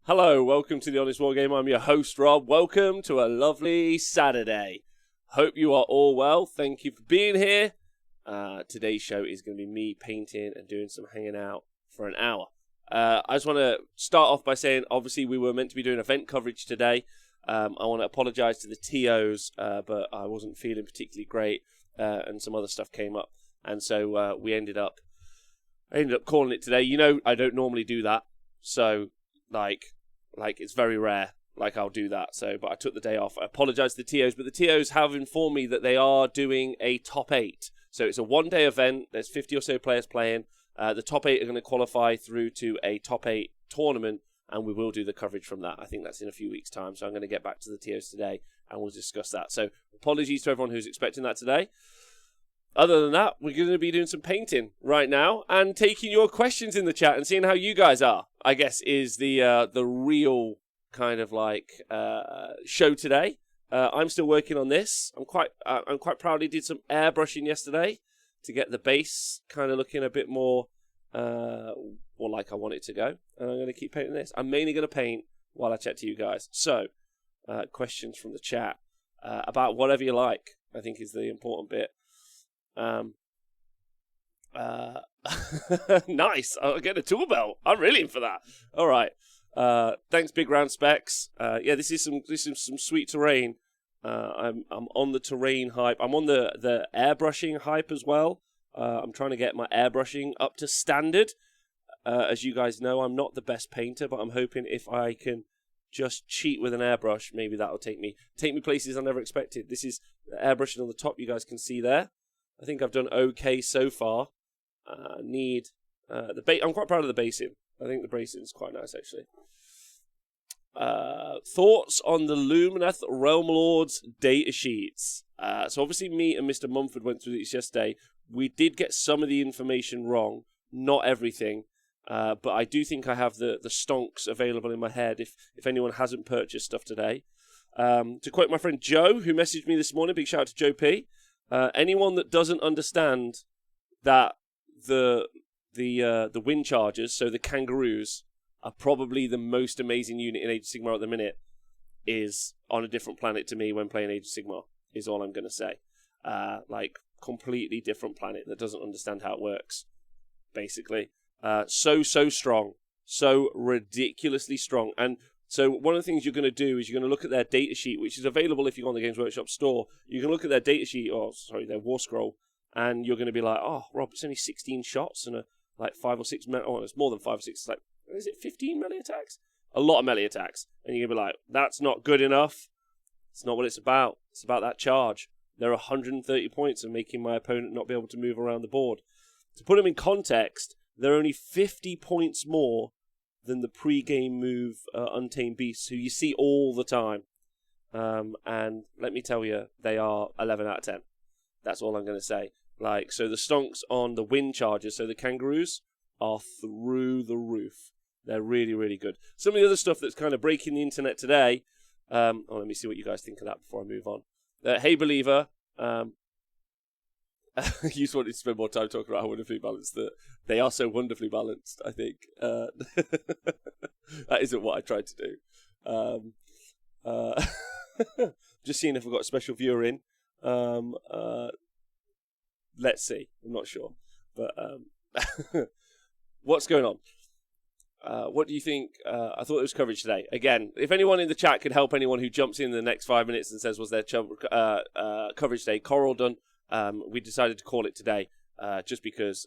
Hello, welcome to the Honest Wargamer. I'm your host, Rob. Welcome to a lovely Saturday. Hope you are all well. Thank you for being here. Today's show is going to be me painting and doing some hanging out for an hour. I just want to start off by saying, obviously, we were meant to be doing event coverage today. I want to apologise to the TOs, but I wasn't feeling particularly great, and some other stuff came up. And so I ended up calling it today. You know, I don't normally do that. So, like it's very rare. Like, I'll do that. So, but I took the day off. I apologise to the TOs, but the TOs have informed me that they are doing a top 8. So it's a one-day event. There's 50 or so players playing. The top 8 are going to qualify through to a top 8 tournament, and we will do the coverage from that. I think that's in a few weeks' time. So I'm going to get back to the TOs today, and we'll discuss that. So apologies to everyone who's expecting that today. Other than that, we're going to be doing some painting right now and taking your questions in the chat and seeing how you guys are, I guess, is the real kind of like show today. I'm still working on this. I'm quite proud I did some airbrushing yesterday to get the base kind of looking a bit more like I want it to go. And I'm going to keep painting this. I'm mainly going to paint while I chat to you guys. So, questions from the chat about whatever you like, I think is the important bit. Nice. I'll get a tool belt. I'm really in for that. All right. Thanks, Big Round Specs. Yeah, this is some sweet terrain. I'm on the terrain hype. I'm on the airbrushing hype as well. I'm trying to get my airbrushing up to standard. As you guys know, I'm not the best painter, but I'm hoping if I can just cheat with an airbrush, maybe that'll take me places I never expected. This is the airbrushing on the top. You guys can see there. I think I've done okay so far. I'm quite proud of the basing. I think the basing is quite nice, actually. Thoughts on the Lumineth Realm Lords data sheets. So obviously me and Mr. Mumford went through these yesterday. We did get some of the information wrong, not everything. But I do think I have the stonks available in my head if anyone hasn't purchased stuff today. To quote my friend Joe, who messaged me this morning, big shout out to Joe P. Anyone that doesn't understand that the wind chargers, so the kangaroos, are probably the most amazing unit in Age of Sigmar at the minute, is on a different planet to me when playing Age of Sigmar, is all I'm going to say. Like, completely different planet that doesn't understand how it works, basically. So strong. So ridiculously strong. And so one of the things you're going to do is you're going to look at their data sheet, which is available if you go on the Games Workshop store. You can look at their data sheet, their war scroll, and you're going to be like, oh, Rob, it's only 16 shots and like 5 or 6 melee. Oh, it's more than 5 or 6. It's like, is it 15 melee attacks? A lot of melee attacks. And you're going to be like, that's not good enough. It's not what it's about. It's about that charge. There are 130 points of making my opponent not be able to move around the board. To put them in context, there are only 50 points more than the pre-game move Untamed Beasts, who you see all the time. And let me tell you, they are 11 out of 10. That's all I'm going to say. So the stonks on the wind chargers, so the kangaroos, are through the roof. They're really, really good. Some of the other stuff that's kind of breaking the internet today, let me see what you guys think of that before I move on. Hey Believer, you just wanted to spend more time talking about how wonderfully balanced they are. So wonderfully balanced, I think. That isn't what I tried to do. Just seeing if we've got a special viewer in. Let's see. I'm not sure. But what's going on? What do you think? I thought it was coverage today. Again, if anyone in the chat could help anyone who jumps in the next 5 minutes and says, was there coverage today? Coral done. We decided to call it today just because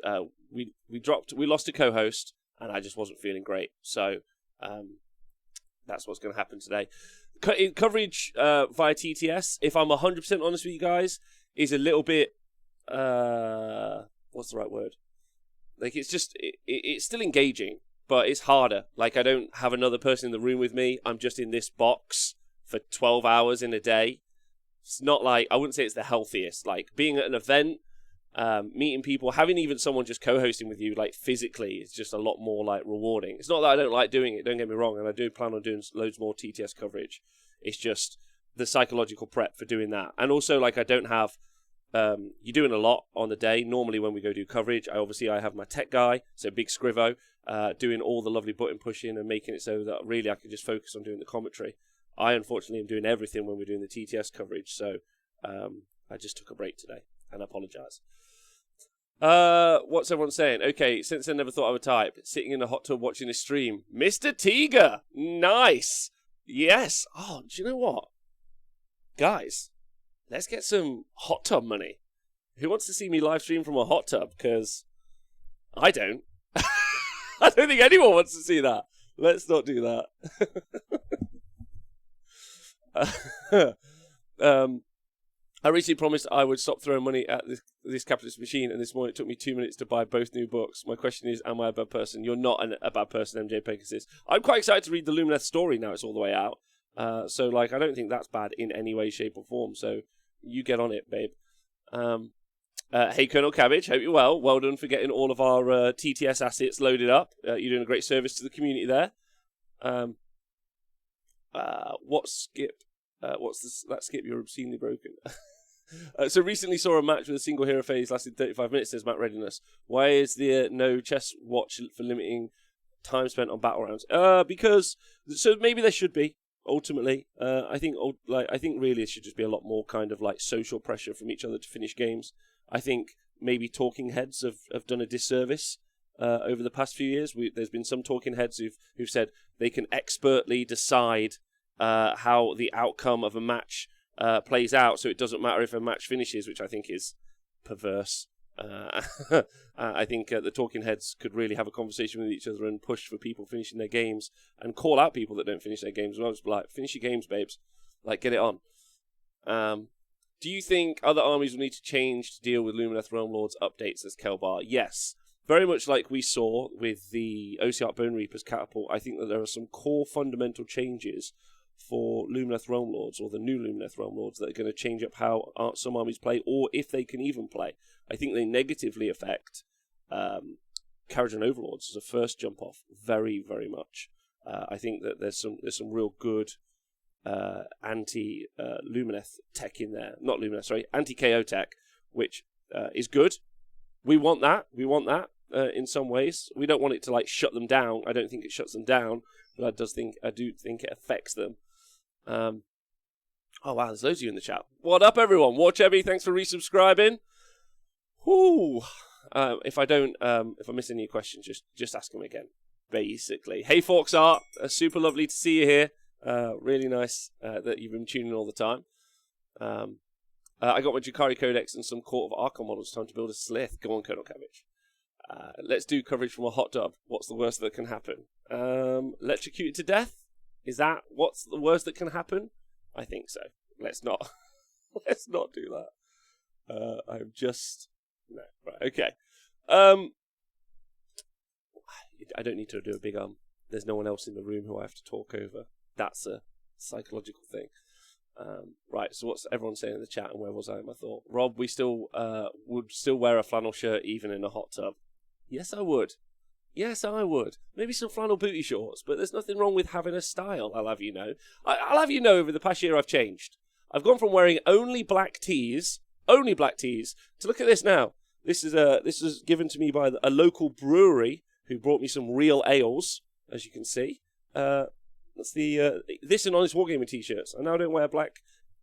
we lost a co-host and I just wasn't feeling great. So that's what's going to happen today. Coverage via TTS, if I'm 100% honest with you guys, is a little bit what's the right word? Like, it's just it's still engaging, but it's harder. Like, I don't have another person in the room with me. I'm just in this box for 12 hours in a day. It's not like, I wouldn't say it's the healthiest. Like, being at an event, meeting people, having even someone just co-hosting with you, like, physically, is just a lot more, like, rewarding. It's not that I don't like doing it, don't get me wrong, and I do plan on doing loads more TTS coverage. It's just the psychological prep for doing that. And also, like, I don't have you're doing a lot on the day. Normally when we go do coverage, I have my tech guy, so Big Scrivo, doing all the lovely button pushing and making it so that really I can just focus on doing the commentary. I unfortunately am doing everything when we're doing the TTS coverage, so I just took a break today, and I apologise. What's everyone saying? Okay, since I never thought I would type, sitting in a hot tub watching this stream. Mr. Tiger! Nice! Yes! Oh, do you know what? Guys, let's get some hot tub money. Who wants to see me live stream from a hot tub? Because I don't. I don't think anyone wants to see that. Let's not do that. I recently promised I would stop throwing money at this capitalist machine, and this morning it took me 2 minutes to buy both new books. My question is, am I a bad person? You're not a bad person, MJ Pegasus. I'm quite excited to read the Lumineth story now it's all the way out. So, like, I don't think that's bad in any way, shape, or form. So, you get on it, babe. Hey, Colonel Cabbage, hope you're well. Well done for getting all of our TTS assets loaded up. You're doing a great service to the community there. What's that skip? You're obscenely broken. So recently saw a match with a single hero phase lasted 35 minutes, says Matt Readiness. Why is there no chess watch for limiting time spent on battle rounds? Because so maybe there should be. Ultimately, I think really it should just be a lot more kind of like social pressure from each other to finish games. I think maybe talking heads have done a disservice over the past few years. There's been some talking heads who've said they can expertly decide how the outcome of a match plays out, so it doesn't matter if a match finishes, which I think is perverse. I think the talking heads could really have a conversation with each other and push for people finishing their games and call out people that don't finish their games as well. Just be like, finish your games, babes. Like, get it on. Do you think other armies will need to change to deal with Lumineth Realm Lords updates, says Kelbar? Yes. Very much like we saw with the OCR Bone Reapers catapult, I think that there are some core fundamental changes for Lumineth Realm Lords, or the new Lumineth Realm Lords, that are going to change up how some armies play, or if they can even play. I think they negatively affect Kharadron Overlords as a first jump off very, very much. I think that there's some real good anti Lumineth tech in there. Not Lumineth, sorry, anti KO tech, which is good. We want that. In some ways. We don't want it to like shut them down. I don't think it shuts them down, but I do think it affects them. Oh wow, there's loads of you in the chat. What up, everyone? Watch Ebby, thanks for resubscribing. Whoo! If I miss any questions, just ask them again. Basically, hey Forks Art, super lovely to see you here. Really nice that you've been tuning all the time. I got my Jakari Codex and some Court of Archon models. Time to build a Slith. Go on, Colonel Cabbage. Let's do coverage from a hot tub. What's the worst that can happen? Electrocuted to death? Is that what's the worst that can happen? I think so. Let's not do that. I'm just no. Right, okay. I don't need to do a big there's no one else in the room who I have to talk over. That's a psychological thing. Right, so what's everyone saying in the chat, and where was I in my thought? Rob, we still would still wear a flannel shirt even in a hot tub. Yes, I would. Maybe some flannel booty shorts, but there's nothing wrong with having a style, I'll have you know. I'll have you know, over the past year I've changed. I've gone from wearing only black tees, to look at this now. This is given to me by a local brewery who brought me some real ales, as you can see. That's this and Honest Wargamer t-shirts. I now don't wear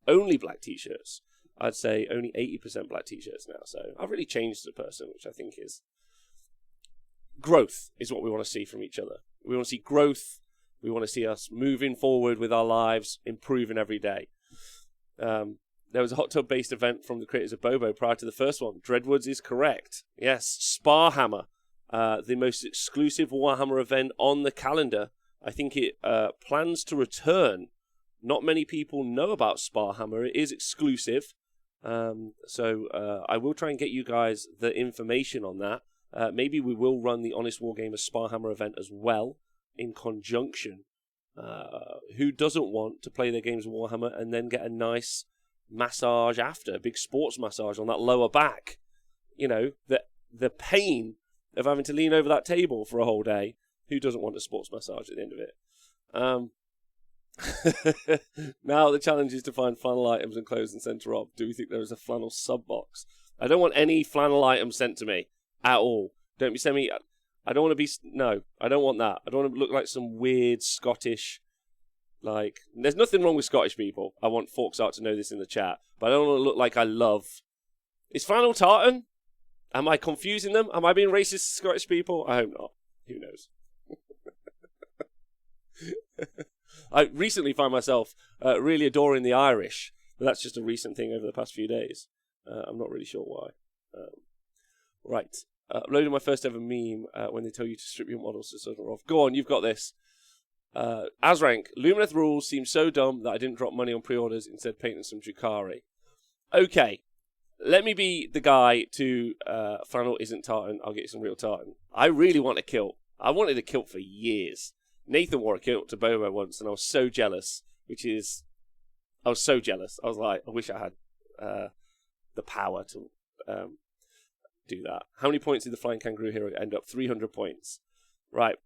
only black t-shirts. I'd say only 80% black t-shirts now. So I've really changed as a person, which I think is growth is what we want to see from each other. We want to see growth. We want to see us moving forward with our lives, improving every day. There was a hot tub-based event from the creators of Bobo prior to the first one. Dreadwoods is correct. Yes, Sparhammer, the most exclusive Warhammer event on the calendar. I think it plans to return. Not many people know about Sparhammer. It is exclusive. So I will try and get you guys the information on that. Maybe we will run the Honest Wargamer Sparhammer event as well in conjunction. Who doesn't want to play their games of Warhammer and then get a nice massage after, a big sports massage on that lower back? You know, the pain of having to lean over that table for a whole day. Who doesn't want a sports massage at the end of it? Now the challenge is to find flannel items and clothes and send to Rob. Do we think there is a flannel sub box? I don't want any flannel items sent to me at all. Don't be sending me. I don't want to be. No, I don't want that. I don't want to look like some weird Scottish. Like, there's nothing wrong with Scottish people. I want Forksart to know this in the chat. But I don't want to look like I love. Is flannel tartan? Am I confusing them? Am I being racist to Scottish people? I hope not. Who knows? I recently find myself really adoring the Irish, but that's just a recent thing over the past few days. I'm not really sure why. Right. Uploaded my first ever meme when they tell you to strip your models to sort of off. Go on, you've got this. Asrank, Lumineth rules seem so dumb that I didn't drop money on pre-orders, instead painting some Drukhari. Okay, let me be the guy to flannel isn't tartan, I'll get you some real tartan. I really want a kilt. I wanted a kilt for years. Nathan wore a kilt to Bobo once, and I was so jealous, I was so jealous. I was like, I wish I had the power to do that. How many points did the Flying Kangaroo Hero end up? 300 points. Right.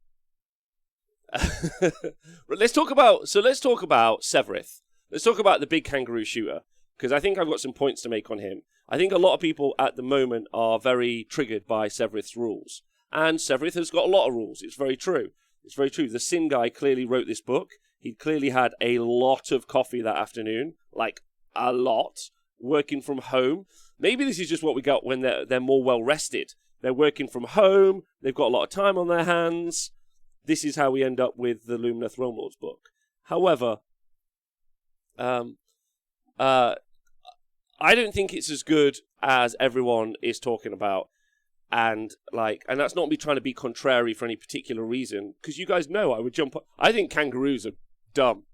let's talk about Severith. Let's talk about the big kangaroo shooter, because I think I've got some points to make on him. I think a lot of people at the moment are very triggered by Severith's rules, and Severith has got a lot of rules. It's very true. It's very true. The Sin guy clearly wrote this book. He clearly had a lot of coffee that afternoon, like a lot, working from home. Maybe this is just what we got when they're more well rested. They're working from home. They've got a lot of time on their hands. This is how we end up with the Lumineth Realm Lords book. However, I don't think it's as good as everyone is talking about. And that's not me trying to be contrary for any particular reason, because you guys know I would jump. I think kangaroos are dumb.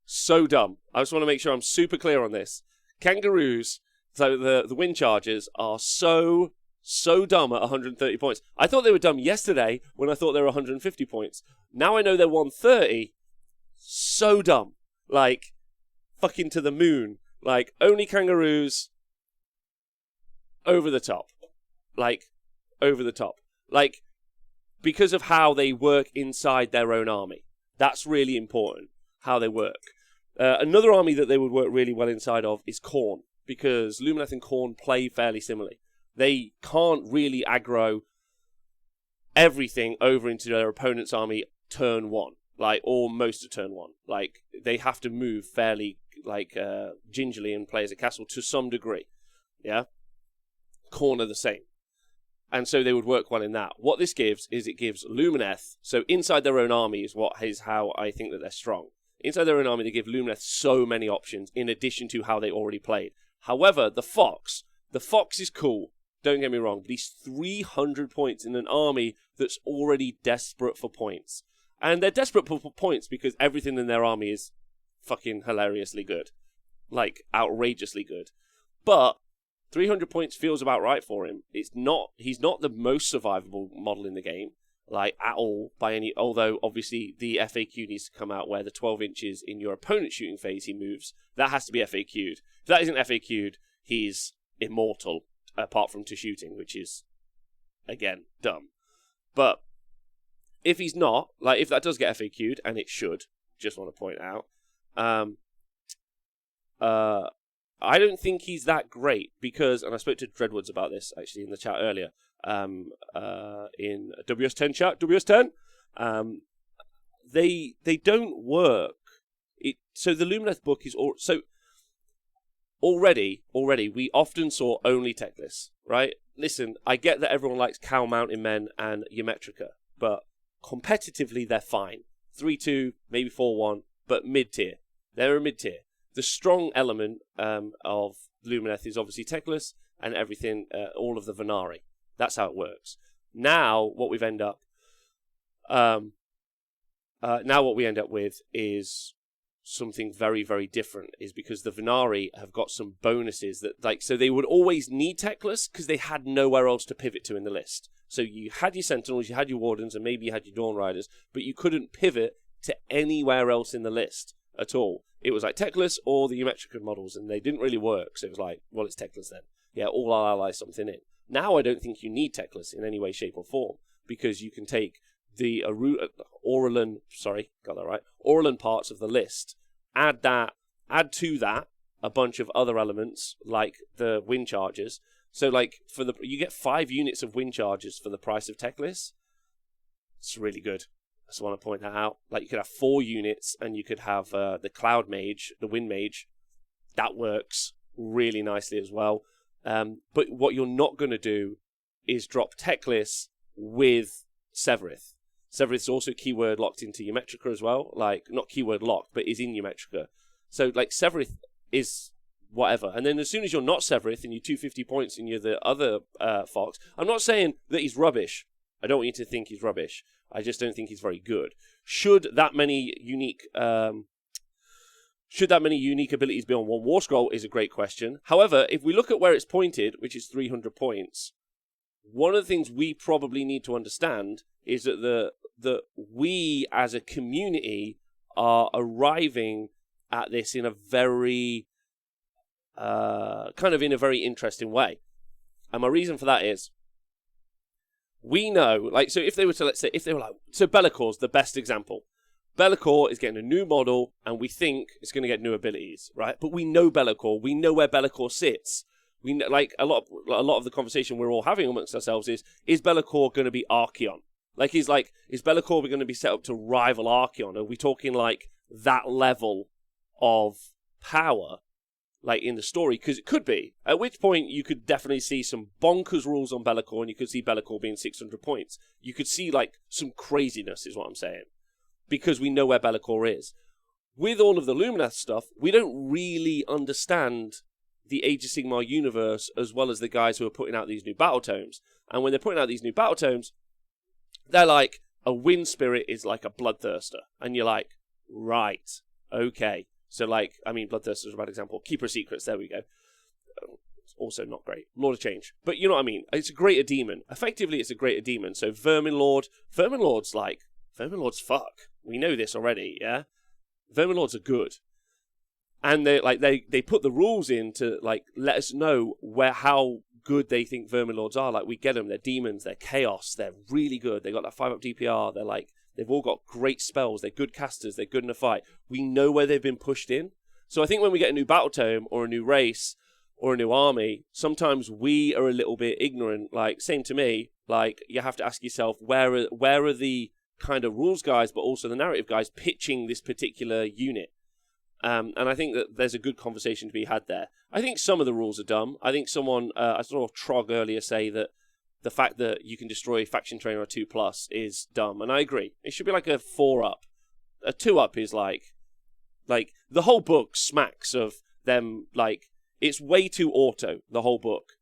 So dumb. I just want to make sure I'm super clear on this. Kangaroos, so the wind chargers, are so dumb at 130 points. I thought they were dumb yesterday when I thought they were 150 points. Now I know they're 130. So dumb. Like, fucking to the moon. Like, only kangaroos. Over the top. Like, over the top. Like, because of how they work inside their own army. That's really important, how they work. Another army that they would work really well inside of is Khorne, because Lumineth and Khorne play fairly similarly. They can't really aggro everything over into their opponent's army turn one, or most of turn one. Like, they have to move fairly, gingerly and play as a castle to some degree. Yeah? Khorne are the same. And so they would work well in that. What this gives is it gives Lumineth, so inside their own army is how I think that they're strong. Inside their own army, they give Lumineth so many options in addition to how they already played. However, the Fox is cool. Don't get me wrong, but he's 300 points in an army that's already desperate for points. And they're desperate for points because everything in their army is fucking hilariously good. Like, outrageously good. But 300 points feels about right for him. He's not the most survivable model in the game, at all, although obviously the FAQ needs to come out where the 12 inches in your opponent's shooting phase he moves. That has to be FAQ'd. If that isn't FAQ'd, he's immortal, apart from to shooting, which is, again, dumb. But if he's not, if that does get FAQ'd, and it should, just want to point out, I don't think he's that great because, and I spoke to Dreadwoods about this actually in the chat earlier, in WS10 chat, WS10, they don't work. So the Lumineth book is already we often saw only tech lists, right? Listen, I get that everyone likes Cow Mountain Men and Ymetrica, but competitively they're fine. 3-2, maybe 4-1, but mid-tier. They're a mid-tier. The strong element of Lumineth is obviously techless and everything, all of the Venari. That's how it works. Now what we end up with is something very, very different. Is because the Venari have got some bonuses that so they would always need techless because they had nowhere else to pivot to in the list. So you had your Sentinels, you had your Wardens, and maybe you had your Dawn Riders, but you couldn't pivot to anywhere else in the list at all. It was like techless or the Ymetrica models, and they didn't really work. So it was like, well, it's techless then. Yeah, all our allies something in. Now I don't think you need techless in any way, shape, or form because you can take the Auralan, sorry, got that right, Auralan parts of the list. Add to that a bunch of other elements like the wind charges. So like you get 5 units of wind charges for the price of Teclis. It's really good. I just want to point that out. Like you could have 4 units and you could have the Cloud Mage, the Wind Mage. That works really nicely as well. But what you're not going to do is drop Teclis with Severith. Severith is also keyword locked into your Metrica as well. Like, not keyword locked, but is in your Metrica. So, like, Severith is whatever. And then as soon as you're not Severith and you're 250 points and you're the other Fox, I'm not saying that he's rubbish. I don't want you to think he's rubbish. I just don't think he's very good. Should that many unique abilities be on one War Scroll is a great question. However, if we look at where it's pointed, which is 300 points, one of the things we probably need to understand is that we as a community are arriving at this in a very in a very interesting way. And my reason for that is we know, like, so if they were to, let's say, if they were like, so Be'lakor's the best example. Be'lakor is getting a new model, and we think it's going to get new abilities, right? But we know Be'lakor. We know where Be'lakor sits. We know, like a lot of the conversation we're all having amongst ourselves is Be'lakor going to be Archeon? Is Be'lakor going to be set up to rival Archeon? Are we talking like that level of power, like in the story? Because it could be. At which point you could definitely see some bonkers rules on Be'lakor, and you could see Be'lakor being 600 points. You could see like some craziness, is what I'm saying. Because we know where Be'lakor is. With all of the Luminath stuff, we don't really understand the Age of Sigmar universe as well as the guys who are putting out these new battle tomes. And when they're putting out these new battle tomes, they're like, a wind spirit is like a bloodthirster. And you're like, right, okay. So like, I mean, bloodthirster is a bad example. Keeper of Secrets, there we go. It's also not great. Lord of Change. But you know what I mean? It's a greater demon. Effectively, it's a greater demon. So Verminlord's fuck. We know this already, yeah? Verminlords are good. And they put the rules in to like let us know how good they think Verminlords are. Like we get them, they're demons, they're chaos, they're really good. They got that 5-up DPR, they've all got great spells, they're good casters, they're good in a fight. We know where they've been pushed in. So I think when we get a new battle tome or a new race or a new army, sometimes we are a little bit ignorant. Like, same to me, like you have to ask yourself, where are the kind of rules guys, but also the narrative guys pitching this particular unit? And I think that there's a good conversation to be had there. I think some of the rules are dumb. I think someone, I saw Trog earlier say that the fact that you can destroy Faction Trainer or 2+ is dumb, and I agree. It should be like a 4-up. A 2-up is like the whole book smacks of them, like, it's way too auto, the whole book,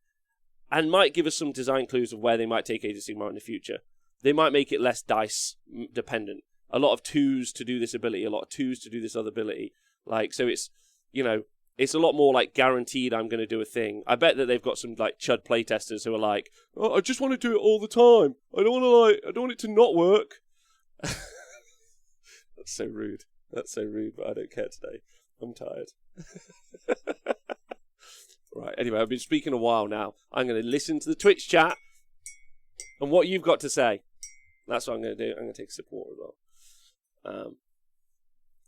and might give us some design clues of where they might take Age of Sigmar in the future. They might make it less dice dependent. A lot of 2s to do this ability, a lot of 2s to do this other ability. Like, so it's, you know, it's a lot more like guaranteed I'm going to do a thing. I bet that they've got some like chud playtesters who are like, oh, I just want to do it all the time. I don't want it to not work. That's so rude. That's so rude, but I don't care today. I'm tired. Right, anyway, I've been speaking a while now. I'm going to listen to the Twitch chat and what you've got to say. That's what I'm going to do. I'm going to take support as well.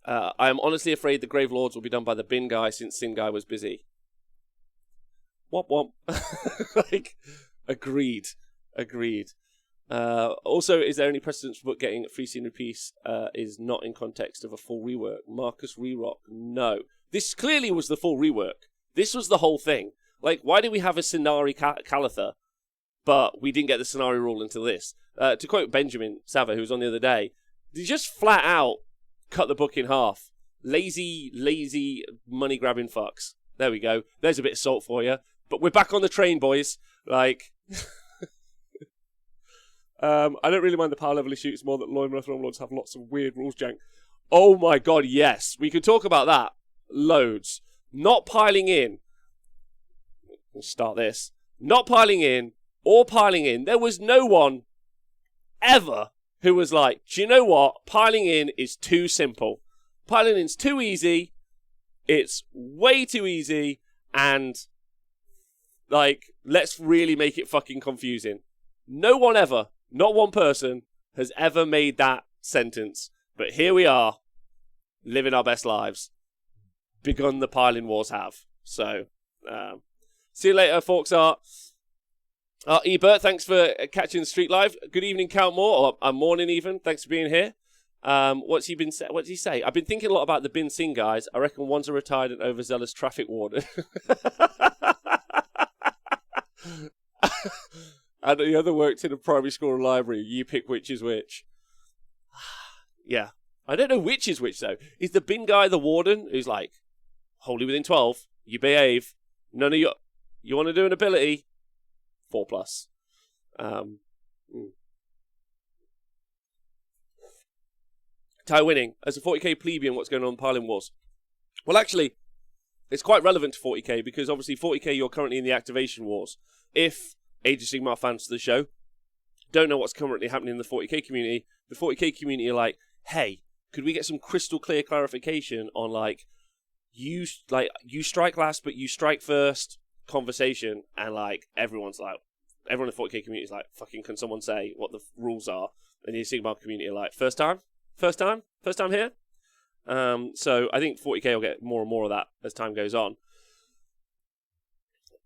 I am honestly afraid the Grave Lords will be done by the bin guy since Sin guy was busy. Womp womp. Like, agreed. Also, is there any precedence for book getting a free scenery piece is not in context of a full rework? Marcus Rerock, no. This clearly was the full rework. This was the whole thing. Like, why did we have a Scenari Calitha, but we didn't get the Scenari rule until this? To quote Benjamin Sava, who was on the other day, they just flat out cut the book in half. Lazy, money-grabbing fucks. There we go. There's a bit of salt for you. But we're back on the train, boys. Like, I don't really mind the power level issue. It's more that Loyalmath Lords have lots of weird rules jank. Oh my god, yes. We could talk about that. Loads. Not piling in. Let's start this. Not piling in or piling in. There was no one ever who was like, do you know what? Piling in is too simple. Piling in's too easy. It's way too easy. And, like, let's really make it fucking confusing. No one ever, not one person, has ever made that sentence. But here we are, living our best lives. Begun the piling wars have. So, see you later, folks. Ebert, thanks for catching the street live. Good evening, Count Moore, or morning even. Thanks for being here. What did he say? I've been thinking a lot about the Bin Sing guys. I reckon one's a retired and overzealous traffic warden. And the other worked in a primary school or library. You pick which is which. Yeah. I don't know which is which, though. Is the bin guy the warden who's like, wholly within 12, you behave, none of your... You want to do an ability? 4+. Ty winning. As a 40k plebeian, what's going on in Piling Wars? Well, actually, it's quite relevant to 40k because obviously 40k, you're currently in the activation wars. If Age of Sigmar fans to the show don't know what's currently happening in the 40k community are like, hey, could we get some crystal clear clarification on like you strike last but you strike first conversation, and like everyone in the 40k community is like, fucking can someone say what the rules are? And the Sigmar community are like, first time here. So I think 40k will get more and more of that as time goes on.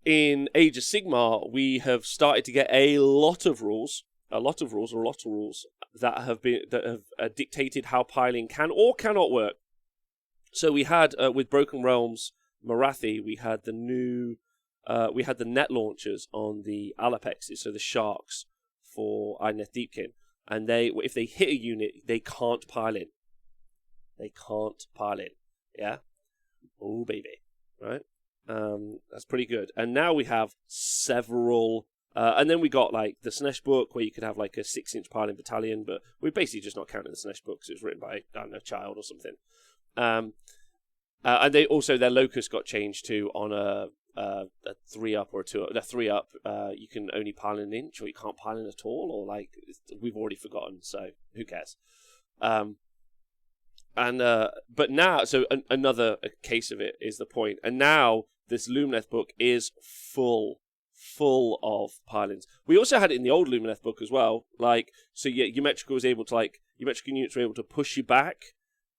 In Age of Sigmar, we have started to get a lot of rules that have dictated how piling can or cannot work. So we had with Broken Realms Marathi, we had the net launchers on the Alapexes, so the sharks for Idneth Deepkin, and if they hit a unit, they can't pile in. Yeah. Oh baby, right? That's pretty good. And now we have several. And then we got like the Snesh book where you could have like a 6-inch piling battalion, but we're basically just not counting the Snesh book because it was written by, I don't know, a child or something. And they also, their locus got changed to on a 3-up or a 2-up. The 3-up, you can only pile in an inch, or you can't pile in at all, or like we've already forgotten, so who cares? But now, so another case of it is the point, and now this Lumineth book is full of pilings. We also had it in the old Lumineth book as well. Like, so your metrical was able to your metrical units were able to push you back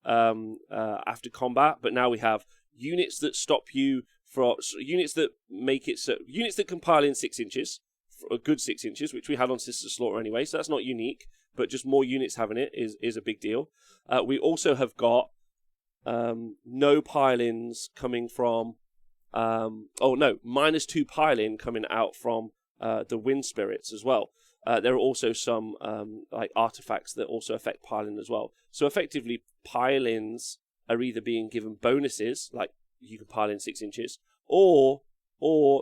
after combat, but now we have units that stop you from units that make it so units that can pile in 6 inches, a good 6 inches, which we had on Sister Slaughter anyway. So that's not unique, but just more units having it is a big deal. We also have got no pilings coming from. -2 piling coming out from the wind spirits as well. There are also some like artifacts that also affect piling as well. So effectively, pilings are either being given bonuses, like you can pile in 6 inches, or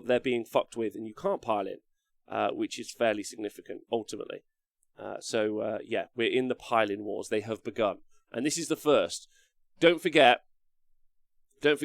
they're being fucked with and you can't pile in, which is fairly significant ultimately. Yeah, we're in the piling wars. They have begun, and this is the first. Don't forget that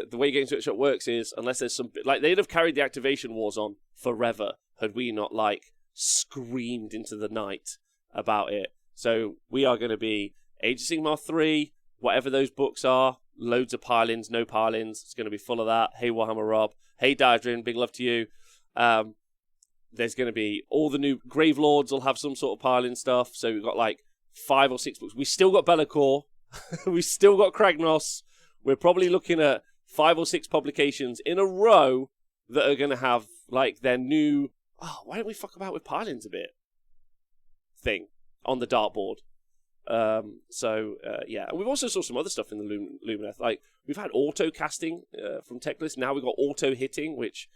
the way Games Workshop works is, unless there's some... Like, they'd have carried the activation wars on forever had we not, like, screamed into the night about it. So we are going to be Age of Sigmar 3, whatever those books are, loads of pilings, no pilings. It's going to be full of that. Hey, Warhammer Rob. Hey, Dydrin, big love to you. There's going to be all the new... Grave Lords will have some sort of piling stuff. So we've got, like, 5 or 6 books. We still got Be'lakor. We still got Kragnos. We're probably looking at 5 or 6 publications in a row that are going to have, like, their new, why don't we fuck about with pilings a bit thing on the dartboard. Yeah. And we've also saw some other stuff in the Lumineth. Like, we've had auto casting from Techlist. Now we've got auto hitting, which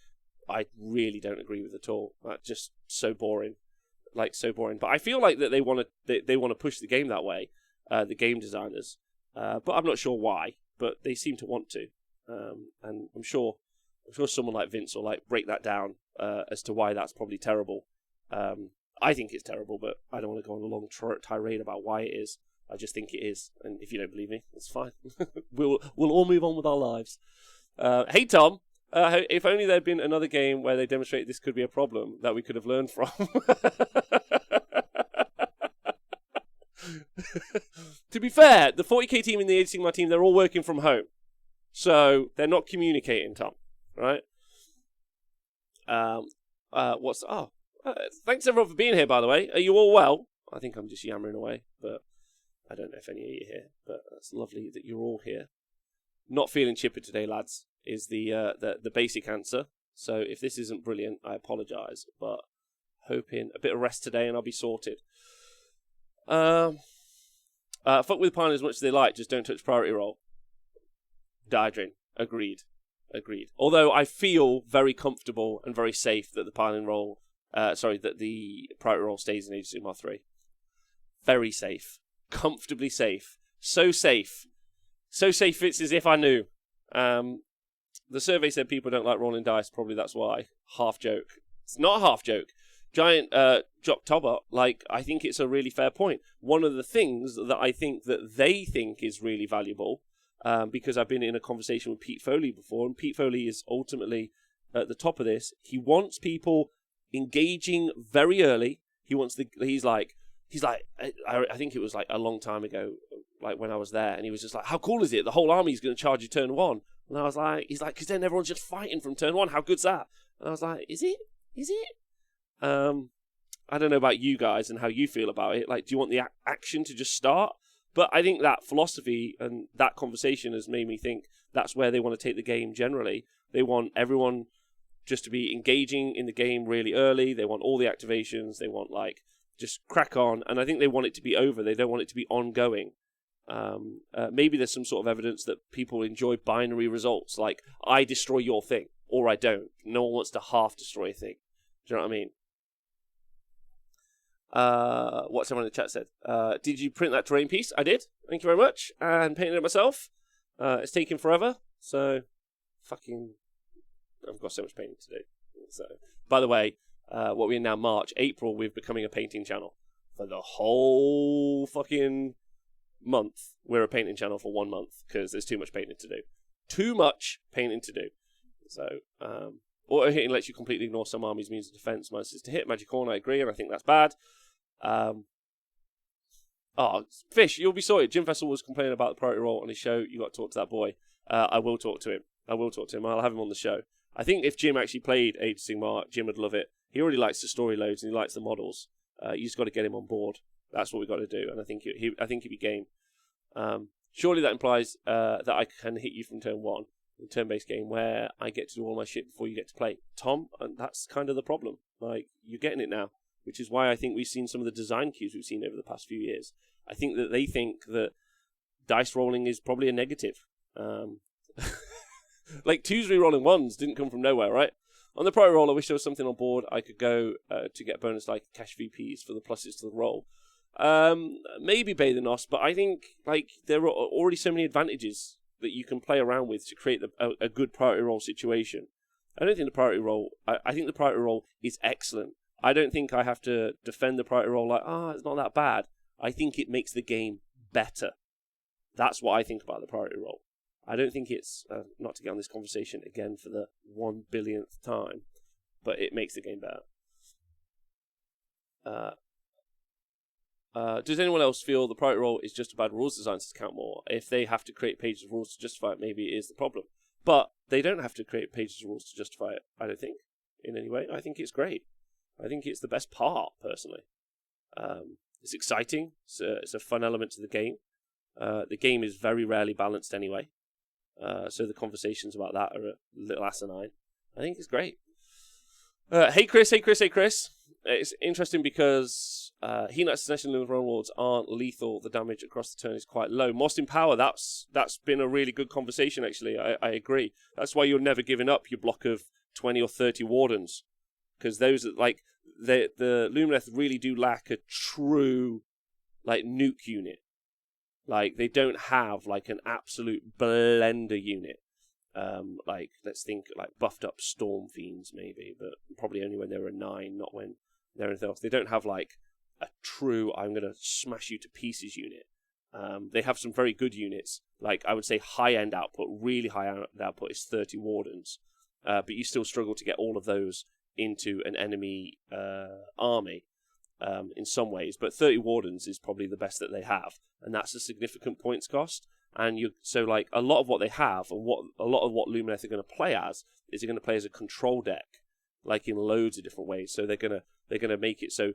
I really don't agree with at all. That's just so boring. Like, so boring. But I feel like that they want to push the game that way, the game designers. But I'm not sure why. But they seem to want to, and I'm sure someone like Vince will like break that down as to why that's probably terrible. I think it's terrible, but I don't want to go on a long tirade about why it is. I just think it is, and if you don't believe me, it's fine. we'll all move on with our lives. Hey Tom, if only there'd been another game where they demonstrated this could be a problem that we could have learned from. To be fair, the 40k team and the Age of Sigmar team, they're all working from home. So they're not communicating, Tom. Right? Thanks everyone for being here, by the way. Are you all well? I think I'm just yammering away, but I don't know if any of you are here. But it's lovely that you're all here. Not feeling chipper today, lads, is the basic answer. So if this isn't brilliant, I apologise, but hoping a bit of rest today and I'll be sorted. Fuck with Pine as much as they like, just don't touch priority roll. Diadrin, agreed. Although I feel very comfortable and very safe that the piling roll, that the priority roll stays in Age of Sigmar 3. Very safe, comfortably safe, so safe it's as if I knew. The survey said people don't like rolling dice. Probably that's why. Half joke. It's not a half joke. Giant Jock Tobot, I think it's a really fair point. One of the things that I think that they think is really valuable, because I've been in a conversation with Pete Foley before, and Pete Foley is ultimately at the top of this. He wants people engaging very early. He's like, I think it was a long time ago, when I was there, and he was just like, how cool is it? The whole army's going to charge you turn 1. And I was like, he's like, because then everyone's just fighting from turn 1. How good's that? And I was like, is it? I don't know about you guys and how you feel about it. Do you want the action to just start? But I think that philosophy and that conversation has made me think that's where they want to take the game generally. They want everyone just to be engaging in the game really early. They want all the activations. They want, just crack on. And I think they want it to be over. They don't want it to be ongoing. Maybe there's some sort of evidence that people enjoy binary results, like I destroy your thing or I don't. No one wants to half destroy a thing. Do you know what I mean? What someone in the chat said. Did you print that terrain piece? I did. Thank you very much. And painted it myself. It's taking forever. So, I've got so much painting to do. So, by the way, what we're in now, April, we're becoming a painting channel. For the whole fucking month, we're a painting channel for 1 month because there's too much painting to do. So, auto hitting lets you completely ignore some armies' means of defense. Mine says to hit magic horn. I agree, and I think that's bad. Fish, you'll be sorted. Jim Fessel was complaining about the priority roll on his show. You got to talk to that boy. I will talk to him. I'll have him on the show. I think if Jim actually played Age of Sigmar, Jim would love it. He already likes the story loads and he likes the models. You just got to get him on board. That's what we got to do, and I think he'd be game. Surely that implies that I can hit you from turn 1 in a turn-based game where I get to do all my shit before you get to play. Tom, and that's kind of the problem. You're getting it now, which is why I think we've seen some of the design cues we've seen over the past few years. I think that they think that dice rolling is probably a negative. 2s re-rolling 1s didn't come from nowhere, right? On the priority roll, I wish there was something on board I could go to get bonus cash VPs for the pluses to the roll. Maybe Bathe the Nos, but I think there are already so many advantages that you can play around with to create a good priority roll situation. I don't think the priority roll. I think the priority roll is excellent. I don't think I have to defend the priority roll it's not that bad. I think it makes the game better. That's what I think about the priority roll. I don't think it's not to get on this conversation again for the 1 billionth time, but it makes the game better. Does anyone else feel the priority roll is just about rules designs to count more? If they have to create pages of rules to justify it, maybe it is the problem. But they don't have to create pages of rules to justify it, I don't think, in any way. I think it's great. I think it's the best part, personally. It's exciting. It's a fun element to the game. The game is very rarely balanced anyway. So the conversations about that are a little asinine. I think it's great. Hey Chris. It's interesting because Heat Knights Assassination and Realm Lords aren't lethal. The damage across the turn is quite low. Most in Power, that's been a really good conversation, actually. I agree. That's why you're never giving up your block of 20 or 30 Wardens. Because those, the Lumineth really do lack a true, nuke unit. They don't have, an absolute blender unit. Let's think, buffed up Storm Fiends, maybe. But probably only when they're a 9, not when they're anything else. They don't have, a true, I'm going to smash you to pieces unit. They have some very good units. I would say high-end output, really high-end output is 30 Wardens. But you still struggle to get all of those into an enemy army in some ways. But 30 Wardens is probably the best that they have. And that's a significant points cost. And a lot of what they have, and a lot of what Lumineth are going to play as, is they're going to play as a control deck. like in loads of different ways. So they're gonna make it so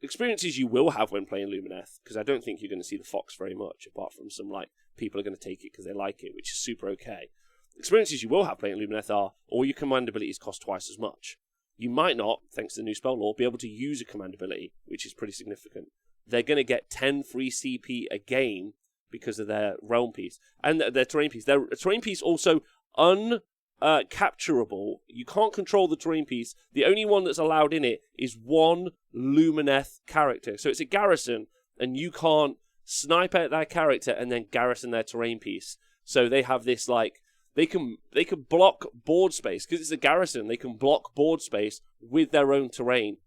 experiences you will have when playing Lumineth, because I don't think you're going to see the Fox very much, apart from some like people are going to take it because they like it, which is super okay. Experiences you will have playing Lumineth are all your command abilities cost twice as much. You might not, thanks to the new spell law, be able to use a command ability, which is pretty significant. They're going to get 10 free CP a game because of their realm piece and their terrain piece. Their terrain piece also capturable. You can't control the terrain piece. The only one that's allowed in it is one Lumineth character. So it's a garrison, and you can't snipe out that character and then garrison their terrain piece. So they have this like they can block board space because it's a garrison. They can block board space with their own terrain,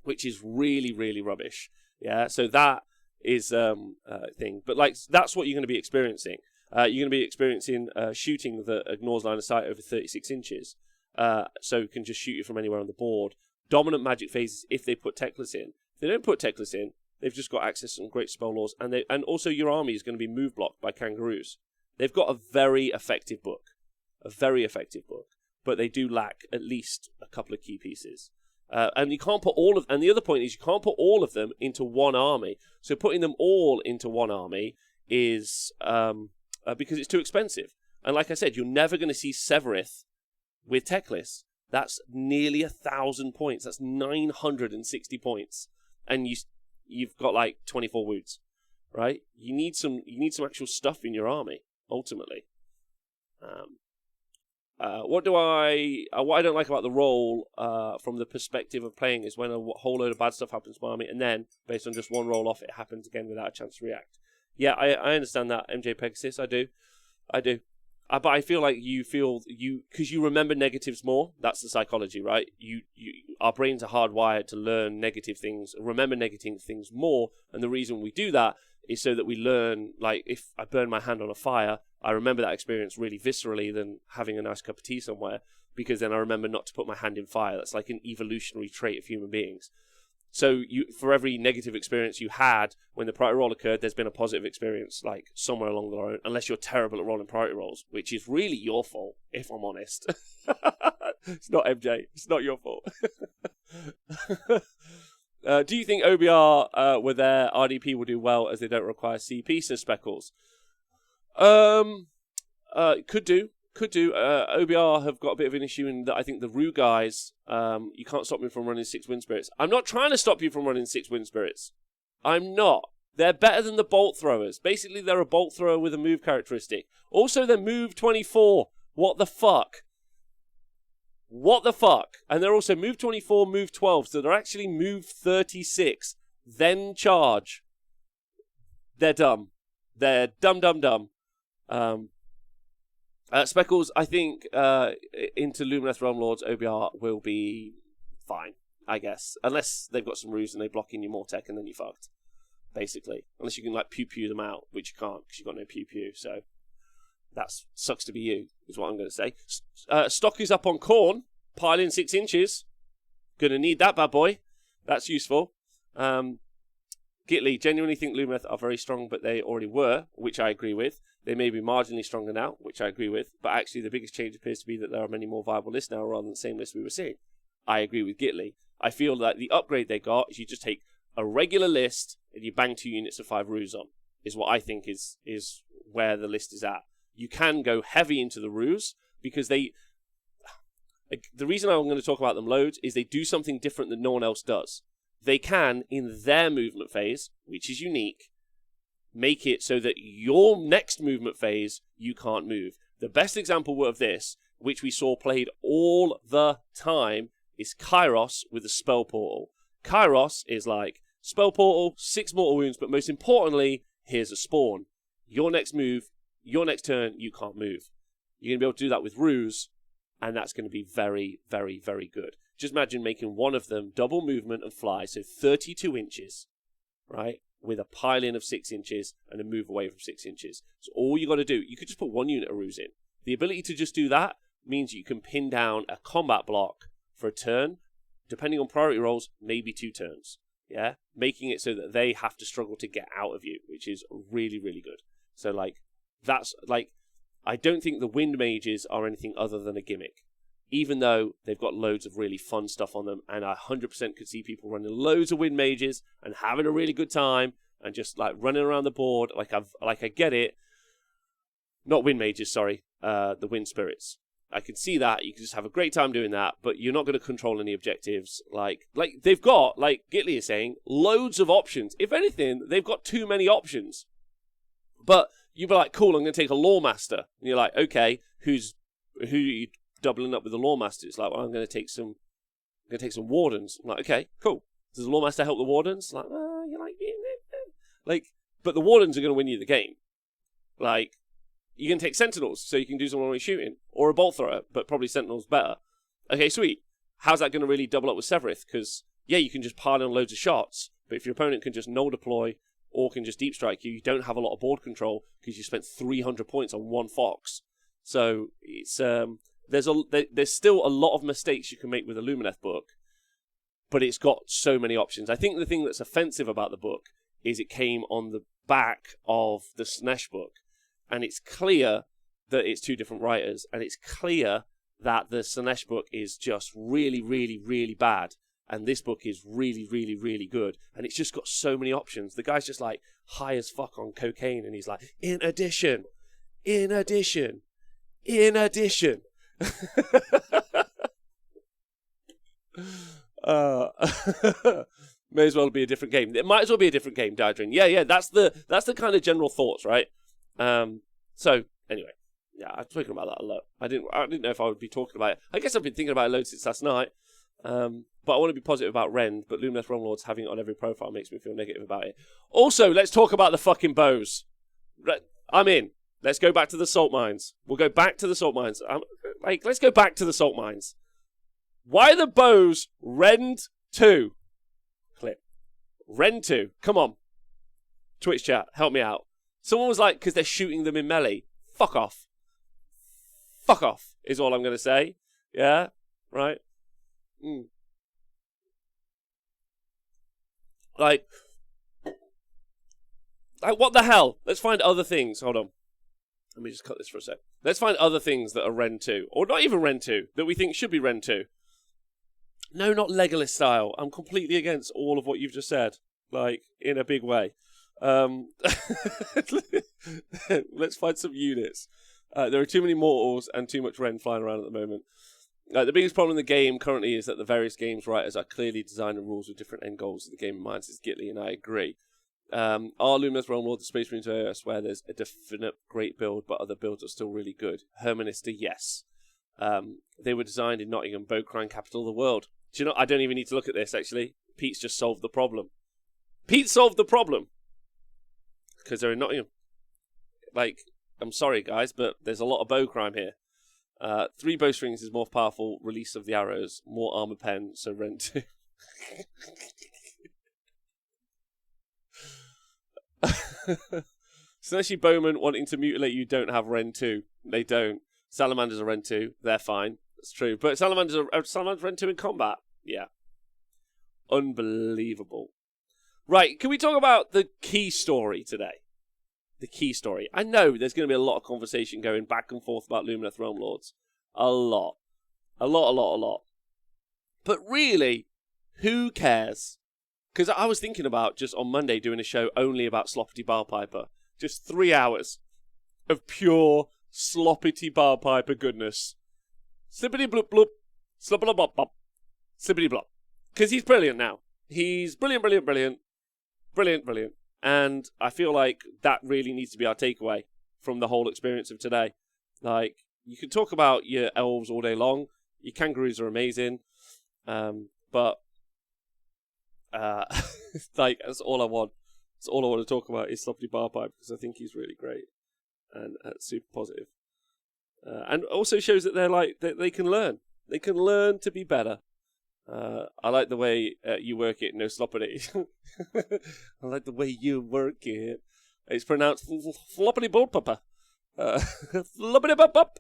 which is really, really rubbish. Yeah, so that is a thing. But like that's what you're going to be experiencing. You're going to be experiencing shooting that ignores line of sight over 36 inches. So it can just shoot you from anywhere on the board. Dominant magic phases if they put Techless in. If they don't put Techless in, they've just got access to some great spell laws. And also your army is going to be move blocked by kangaroos. They've got a very effective book. But they do lack at least a couple of key pieces. And you can't put all of... And the other point is you can't put all of them into one army. So putting them all into one army is... because it's too expensive. And like I said, you're never going to see Severith with Techless. That's nearly 1,000 points. That's 960 points. And you've got like 24 wounds, right? You need some actual stuff in your army, ultimately. What I don't like about the roll from the perspective of playing is when a whole load of bad stuff happens to my army, and then, based on just one roll off, it happens again without a chance to react. Yeah, I understand that, MJ Pegasus. I do. But I feel like because you remember negatives more. That's the psychology, right? Our brains are hardwired to learn negative things, remember negative things more. And the reason we do that is so that we learn, like, if I burn my hand on a fire, I remember that experience really viscerally than having a nice cup of tea somewhere, because then I remember not to put my hand in fire. That's like an evolutionary trait of human beings. So for every negative experience you had when the priority roll occurred, there's been a positive experience, like, somewhere along the line, unless you're terrible at rolling priority rolls, which is really your fault, if I'm honest. It's not MJ. It's not your fault. Do you think OBR, with their RDP, will do well as they don't require CP, says Speckles? Could do. OBR have got a bit of an issue in that I think the Rue guys, you can't stop me from running 6 Wind Spirits. I'm not trying to stop you from running 6 Wind Spirits. I'm not. They're better than the Bolt Throwers. Basically, they're a Bolt Thrower with a move characteristic. Also, they're move 24. What the fuck? And they're also move 24, move 12, so they're actually move 36. Then charge. They're dumb. They're dumb. Speckles, I think into Lumineth Realm Lords, OBR will be fine, I guess. Unless they've got some ruse and they block in your Mortec and then you're fucked, basically. Unless you can, like, pew them out, which you can't because you've got no pew. So that sucks to be you, is what I'm going to say. Stock is up on corn, piling 6 inches. Gonna need that bad boy. That's useful. Gitly, genuinely think Lumineth are very strong, but they already were, which I agree with. They may be marginally stronger now, which I agree with, but actually the biggest change appears to be that there are many more viable lists now rather than the same list we were seeing. I agree with Gitly. I feel that the upgrade they got is you just take a regular list and you bang 2 units of 5 ruse on, is what I think is where the list is at. You can go heavy into the ruse, because the reason I'm going to talk about them loads is they do something different that no one else does. They can, in their movement phase, which is unique, make it so that your next movement phase, you can't move. The best example of this, which we saw played all the time, is Kairos with the Spell Portal. Kairos is like, Spell Portal, 6 mortal wounds, but most importantly, here's a spawn. Your next move, your next turn, you can't move. You're going to be able to do that with Ruse, and that's going to be very, very, very good. Just imagine making one of them double movement and fly, so 32 inches, right? With a pile-in of 6 inches and a move away from 6 inches. So all you got to do, you could just put 1 unit of Ruse in. The ability to just do that means you can pin down a combat block for a turn, depending on priority rolls, maybe 2 turns. Yeah? Making it so that they have to struggle to get out of you, which is really, really good. So, like, that's, like, I don't think the Wind Mages are anything other than a gimmick. even though they've got loads of really fun stuff on them, and I 100% could see people running loads of wind mages and having a really good time and just like running around the board. I get it. Not wind mages, sorry, the wind spirits. I can see that. You can just have a great time doing that, but you're not going to control any objectives. Like they've got, like Gitley is saying, loads of options. If anything, they've got too many options. But you'd be like, cool, I'm going to take a Lawmaster. And you're like, okay, who are you doubling up with the Lawmaster? It's like, well, I'm going to take some Wardens. I'm like, okay, cool. Does the Lawmaster help the Wardens? Like, you're like, but the Wardens are going to win you the game. Like, you can take Sentinels, so you can do some one-way shooting, or a Bolt Thrower, but probably Sentinels better. Okay, sweet. How's that going to really double up with Sevireth? Because, yeah, you can just pile on loads of shots, but if your opponent can just null deploy or can just deep strike you, you don't have a lot of board control because you spent 300 points on one Fox. So it's there's still a lot of mistakes you can make with a Lumineth book, but it's got so many options. I think the thing that's offensive about the book is it came on the back of the Snesh book. And it's clear that it's two different writers. And it's clear that the Slaanesh book is just really, really, really bad. And this book is really, really, really good. And it's just got so many options. The guy's just like high as fuck on cocaine. And he's like, in addition. May as well be a different game. It might as well be a different game, Dydrin. Yeah, that's the kind of general thoughts, right? So anyway, yeah, I'm talking about that a lot. I didn't know if I would be talking about it. I guess I've been thinking about it loads since last night. But I want to be positive about Rend, but Lumineth Realmlords having it on every profile makes me feel negative about it. Also, let's talk about the fucking bows. I'm in. Let's go back to the salt mines. We'll go back to the salt mines. Let's go back to the salt mines. Why are the bows Rend 2? Clip. Rend 2. Come on. Twitch chat, help me out. Someone was like, because they're shooting them in melee. Fuck off. Fuck off, is all I'm going to say. Yeah? Right? Like, what the hell? Let's find other things. Hold on. Let me just cut this for a sec. Let's find other things that are Rend 2. Or not even Rend 2. That we think should be Rend 2. No, not Legolas style. I'm completely against all of what you've just said. Like, in a big way. Let's find some units. There are too many mortals and too much Rend flying around at the moment. The biggest problem in the game currently is that the various games writers are clearly designing rules with different end goals that the game in mind, says Gitley, and I agree. Are Lumineth Realmlord the Space Marines I swear there's a definite great build, but other builds are still really good. Herminister, yes. They were designed in Nottingham, Bowcrine, capital of the world. Do you know, I don't even need to look at this, actually. Pete's just solved the problem. Pete solved the problem! Because they're in Nottingham. Like, I'm sorry, guys, but there's a lot of bow crime here. 3 bowstrings is more powerful. Release of the arrows. More armor pen, so Rend 2. Sneshy Bowman wanting to mutilate you don't have Rend 2. They don't. Salamanders are Rend 2. They're fine. That's true. But Salamanders are Rend 2 in combat. Yeah. Unbelievable. Right, can we talk about the key story today? The key story. I know there's going to be a lot of conversation going back and forth about Lumineth Realmlords. A lot. But really, who cares? Because I was thinking about just on Monday doing a show only about Sloppity Barpiper. Just 3 hours of pure Sloppity Barpiper goodness. Slippity bloop bloop. Sloppity bop bop. Slippity blop. Because he's brilliant now. He's brilliant. And I feel like that really needs to be our takeaway from the whole experience of today. Like, you can talk about your elves all day long. Your kangaroos are amazing. But, like, that's all I want. That's all I want to talk about is Sloppity Barpipe, because I think he's really great. And super positive. And also shows that they're like, that they can learn. They can learn to be better. I like the way you work it, no sloppity. I like the way you work it. It's pronounced floppity bullpapa. Floppity bup bup.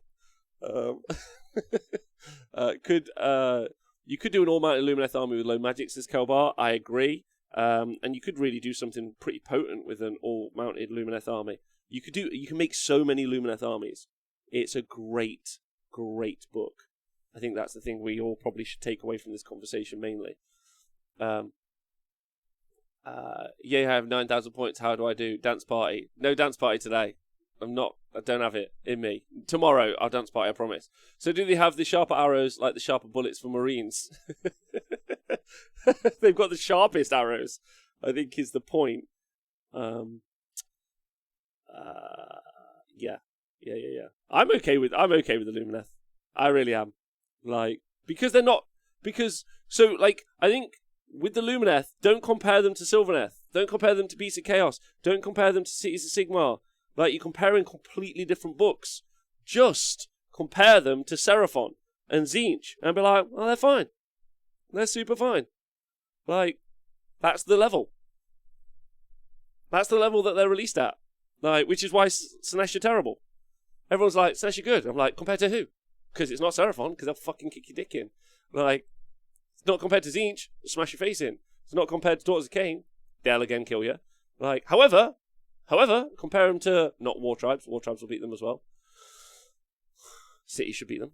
You could do an all-mounted Lumineth army with low magic, says Kelbar. I agree. And you could really do something pretty potent with an all-mounted Lumineth army. You can make so many Lumineth armies. It's a great book. I think that's the thing we all probably should take away from this conversation mainly. Yeah, I have 9,000 points. How do I do? Dance party. No dance party today. I don't have it in me. Tomorrow, I'll dance party, I promise. So do they have the sharper arrows like the sharper bullets for Marines? They've got the sharpest arrows, I think is the point. Yeah. I'm okay with the Lumineth. I really am. Like, because they're not, so I think with the Lumineth, don't compare them to Sylvaneth. Don't compare them to Beasts of Chaos. Don't compare them to Cities of Sigmar. Like, you're comparing completely different books. Just compare them to Seraphon and Tzeentch and be like, well, they're fine. They're super fine. Like, that's the level. That's the level that they're released at. Like, which is why Slaanesh are terrible. Everyone's like, Slaanesh are good. I'm like, compared to who? Because it's not Seraphon, because they'll fucking kick your dick in. Like, it's not compared to Tzeentch, smash your face in. It's not compared to Daughters of Cain, they'll again kill you. Like, however, compare them to not War Tribes. War Tribes will beat them as well. City should beat them.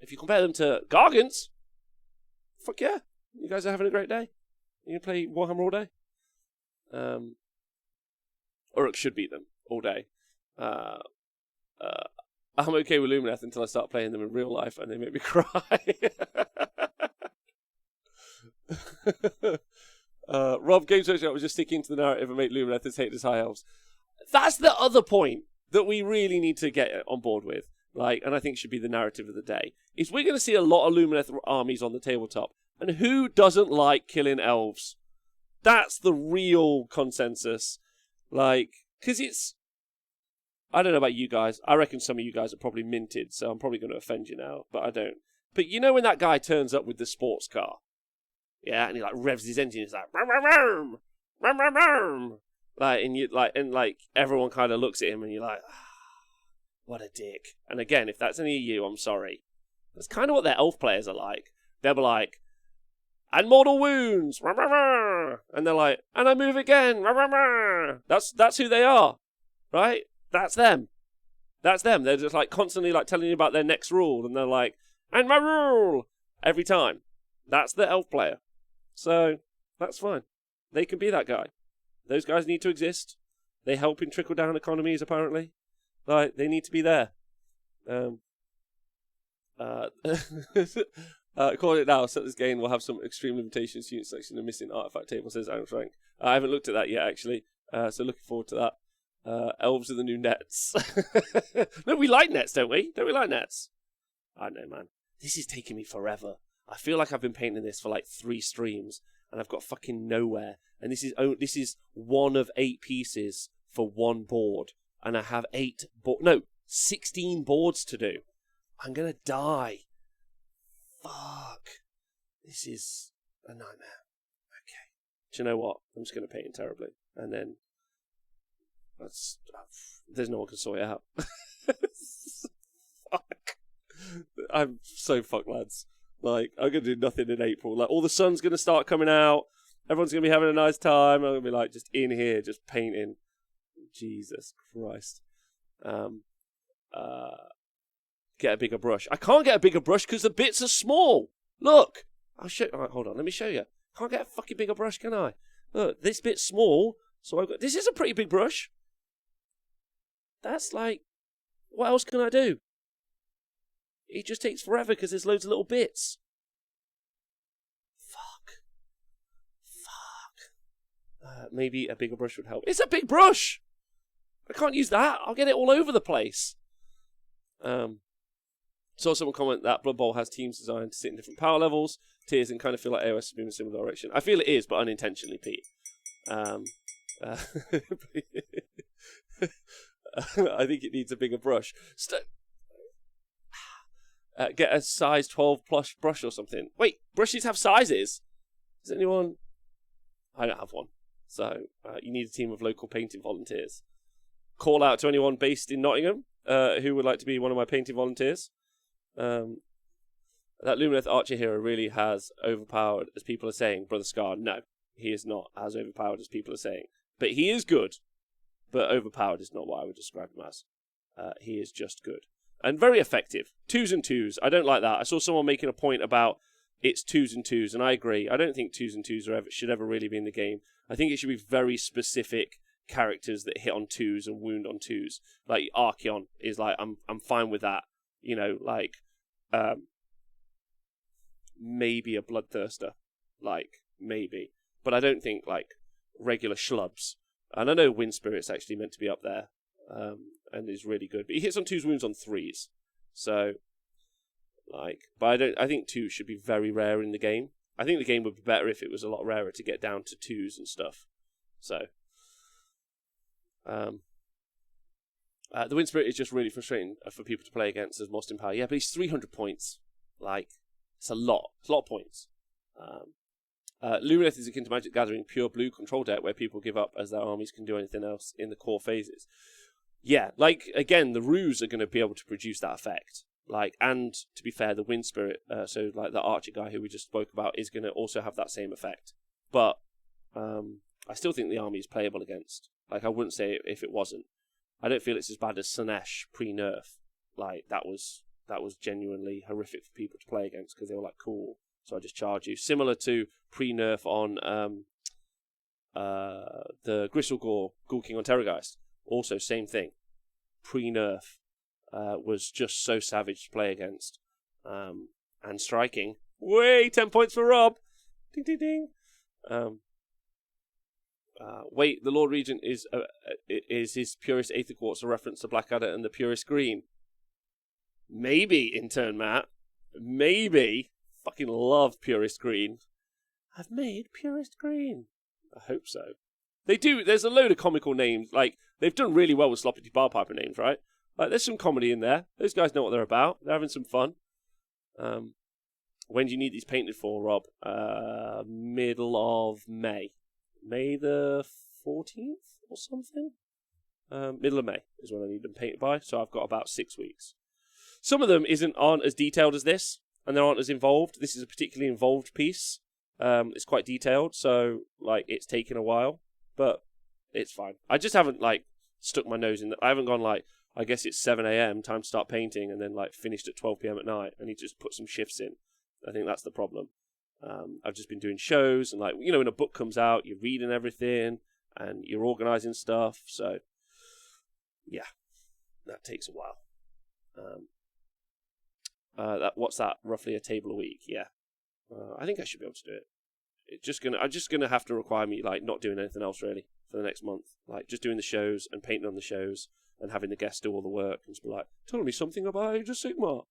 If you compare them to Gargants, fuck yeah, you guys are having a great day. You can play Warhammer all day. Uruk should beat them all day. I'm okay with Lumineth until I start playing them in real life and they make me cry. Rob, Games Workshop was just sticking to the narrative and make Lumineth as hated as High Elves. That's the other point that we really need to get on board with. Like, and I think should be the narrative of the day, is we're going to see a lot of Lumineth armies on the tabletop. And who doesn't like killing elves? That's the real consensus. Like, because it's... I don't know about you guys. I reckon some of you guys are probably minted, so I'm probably going to offend you now, but I don't. But you know when that guy turns up with the sports car? Yeah, and he like revs his engine, he's like, rum, rum, rum, rum, rum, rum. Like, everyone kind of looks at him and you're like, what a dick. And again, if that's any of you, I'm sorry. That's kind of what their elf players are like. They'll be like, and mortal wounds, rum, rum, rum. And they're like, and I move again, rum, rum, rum. That's who they are, right? That's them. That's them. They're just like constantly like telling you about their next rule, and they're like, and my rule every time. That's the elf player. So that's fine. They can be that guy. Those guys need to exist. They help in trickle down economies apparently. Like they need to be there. Call it now. Set this game will have some extreme limitations. Unit selection and missing artifact table, says Aaron Frank. I haven't looked at that yet actually. So looking forward to that. Elves are the new nets. No, we like nets, don't we? Don't we like nets? I don't know, man. This is taking me forever. I feel like I've been painting this for like 3 streams, and I've got fucking nowhere. And this is one of 8 pieces for 1 board, and I have 16 boards to do. I'm gonna die. Fuck. This is a nightmare. Okay. Do you know what? I'm just gonna paint it terribly, and then. There's no one can sort it out. Fuck. I'm so fucked, lads. Like, I'm going to do nothing in April. Like, all the sun's going to start coming out. Everyone's going to be having a nice time. I'm going to be, like, just in here, just painting. Jesus Christ. Get a bigger brush. I can't get a bigger brush because the bits are small. Look. I'll show you. All right, hold on. Let me show you. Can't get a fucking bigger brush, can I? Look, this bit's small. So I've got... This is a pretty big brush. That's like, what else can I do? It just takes forever because there's loads of little bits. Fuck. Maybe a bigger brush would help. It's a big brush! I can't use that. I'll get it all over the place. Saw someone comment that Blood Bowl has teams designed to sit in different power levels, tiers, and kind of feel like AOS is moving in a similar direction. I feel it is, but unintentionally, Pete. I think it needs a bigger brush. Get a size 12 plus brush or something. Wait, brushes have sizes? Does anyone... I don't have one. So, you need a team of local painting volunteers. Call out to anyone based in Nottingham who would like to be one of my painting volunteers. That Lumineth Archer hero really has overpowered, as people are saying. Brother Scar, no. He is not as overpowered as people are saying. But he is good. But overpowered is not what I would describe him as. He is just good. and very effective. 2s and 2s. I don't like that. I saw someone making a point about it's 2s and 2s, and I agree. I don't think 2s and 2s should ever really be in the game. I think it should be very specific characters that hit on 2s and wound on 2s. Like Archeon is like, I'm fine with that. You know, like maybe a Bloodthirster, like maybe, but I don't think like regular schlubs. And I know Wind Spirit's actually meant to be up there, and is really good, but he hits on 2s, wounds on 3s. So, like, but I think 2s should be very rare in the game. I think the game would be better if it was a lot rarer to get down to 2s and stuff. So, the Wind Spirit is just really frustrating for people to play against as Mostin Power. Yeah, but he's 300 points. Like, it's a lot. It's a lot of points. Lumineth is akin to Magic Gathering pure blue control deck where people give up as their armies can do anything else in the core phases. Yeah, like, again, the Ruse are going to be able to produce that effect. Like, and to be fair, the Wind Spirit, so like the Archer guy who we just spoke about, is going to also have that same effect. But I still think the army is playable against. Like, I wouldn't say if it wasn't. I don't feel it's as bad as Slanesh pre-nerf. Like, that was genuinely horrific for people to play against because they were like, cool, so I just charge you. Similar to pre-nerf on the Gristlegore Ghoul King on Terrorgeist. Also, same thing. Pre-nerf was just so savage to play against. And striking. Way 10 points for Rob. Ding, ding, ding. Wait, the Lord Regent is his Purist Aether Quartz a reference to Blackadder and the Purist Green? Maybe, intern Matt. Maybe. Fucking love Purist Green. I've made Purist Green. I hope so. They do. There's a load of comical names. Like, they've done really well with Sloppity Barpiper names, right? Like, there's some comedy in there. Those guys know what they're about. They're having some fun. When do you need these painted for, Rob? Middle of May. May the 14th or something? Middle of May is when I need them painted by, so I've got about 6 weeks. Some of them aren't as detailed as this, and they aren't as involved. This is a particularly involved piece. It's quite detailed, so like it's taken a while, but it's fine. I just haven't like stuck my nose in. I haven't gone like, I guess it's 7 a.m. time to start painting, and then like finished at 12 p.m. at night. I need to just put some shifts in. I think that's the problem. I've just been doing shows, and like, you know, when a book comes out, you're reading everything and you're organising stuff. So yeah, that takes a while. What's that? Roughly a table a week. Yeah, I think I should be able to do it. I'm just gonna have to require me like not doing anything else really for the next month. Like just doing the shows and painting on the shows and having the guests do all the work and just be like, tell me something about Age of Sigmar.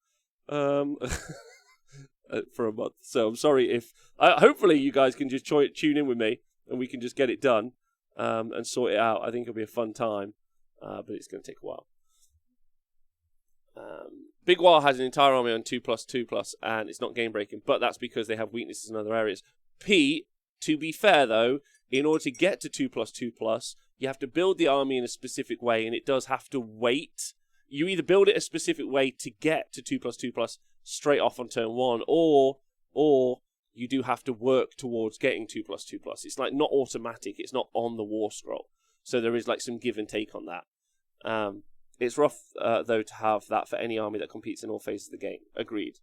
For a month. So I'm sorry if... hopefully you guys can just tune in with me and we can just get it done and sort it out. I think it'll be a fun time, but it's going to take a while. Big Wild has an entire army on 2+2+, and it's not game breaking, but that's because they have weaknesses in other areas. Pete, to be fair though, in order to get to 2+2+, you have to build the army in a specific way, and it does have to wait. You either build it a specific way to get to 2+2+ straight off on turn 1, or you do have to work towards getting 2+2+. It's like not automatic. It's not on the war scroll. So there is like some give and take on that. It's rough though to have that for any army that competes in all phases of the game. Agreed.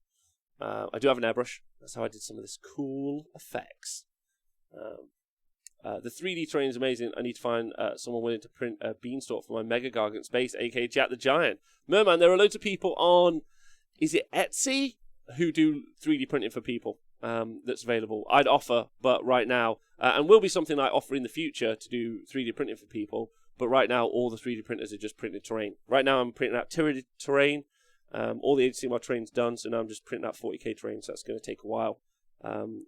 I do have an airbrush. That's how I did some of this cool effects. The 3D terrain is amazing. I need to find someone willing to print a beanstalk for my Mega Gargant space, aka Jack the Giant. Merman, there are loads of people on, is it Etsy, who do 3D printing for people that's available. I'd offer, but right now, and will be something I offer in the future to do 3D printing for people, but right now all the 3D printers are just printing terrain. Right now I'm printing out Tyranid terrain. All the HCMR terrain's done, so now I'm just printing out 40k terrain, so that's going to take a while.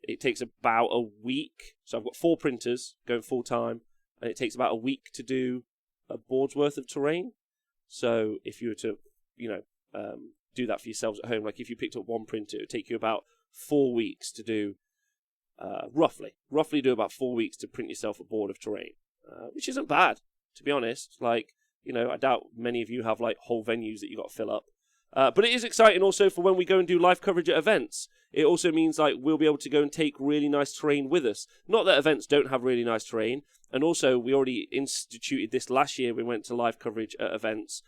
It takes about a week. So I've got 4 printers going full time, and it takes about a week to do a board's worth of terrain. So if you were to, do that for yourselves at home, like if you picked up one printer, it would take you about 4 weeks to do, roughly do about 4 weeks to print yourself a board of terrain, which isn't bad, to be honest. Like, I doubt many of you have like whole venues that you got to fill up. But it is exciting also for when we go and do live coverage at events. It also means like we'll be able to go and take really nice terrain with us. Not that events don't have really nice terrain. And also, we already instituted this last year. We went to live coverage at events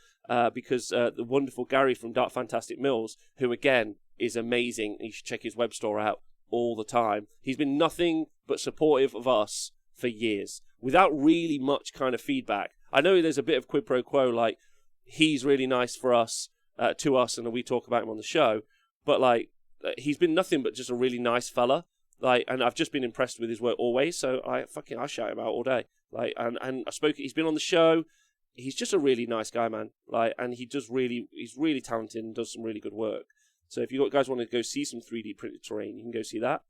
because the wonderful Gary from Dark Fantastic Mills, who again is amazing, you should check his web store out all the time. He's been nothing but supportive of us for years without really much kind of feedback. I know there's a bit of quid pro quo, like he's really nice for us, to us, and we talk about him on the show, but like he's been nothing but just a really nice fella. Like, and I've just been impressed with his work always, so I shout him out all day. Like, and he's been on the show. He's just a really nice guy, man. Like, and he's really talented and does some really good work. So if you guys want to go see some 3D printed terrain, you can go see that.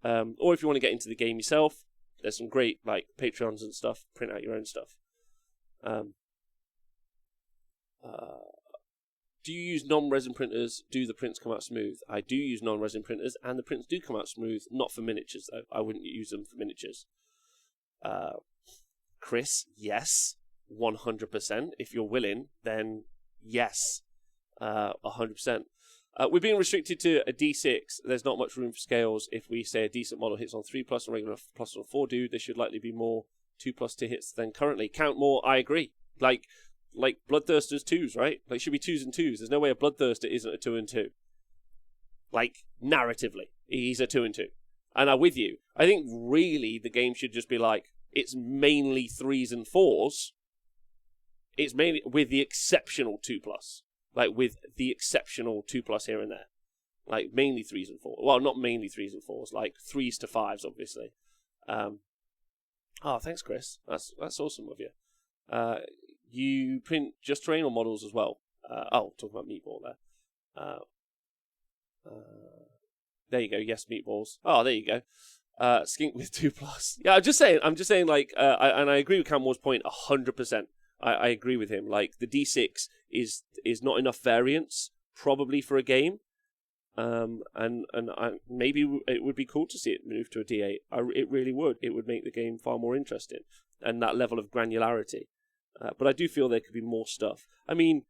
Or if you want to get into the game yourself, there's some great like Patreons and stuff. Print out your own stuff. Do you use non-resin printers? Do the prints come out smooth? I do use non-resin printers, and the prints do come out smooth. Not for miniatures, though. I wouldn't use them for miniatures. Chris, yes, 100%. If you're willing, then yes, 100%. We're being restricted to a D6. There's not much room for scales. If we say a decent model hits on 3+ and regular plus on 4 do, there should likely be more 2+ to hits than currently. Count more, I agree. Like Bloodthirster's 2s, right? Like, should be 2s and 2s. There's no way a Bloodthirster isn't a 2 and 2. Like, narratively, he's a 2 and 2. And I'm with you. I think really the game should just be like, it's mainly 3s and 4s. It's mainly with the exceptional 2+. Like, with the exceptional 2+ here and there. Like, mainly 3s and 4s. Well, not mainly 3s and 4s. Like, 3s to 5s, obviously. Oh, thanks, Chris. That's awesome of you. You print just terrain or models as well? Talking about Meatball there. There you go. Yes, Meatballs. Oh, there you go. Skink with 2+. Yeah, I'm just saying. Like, I agree with Camwell's point 100%. I agree with him. Like, the D6 is not enough variance probably for a game. Maybe it would be cool to see it move to a D8. It really would. It would make the game far more interesting, and that level of granularity. But I do feel there could be more stuff. I mean,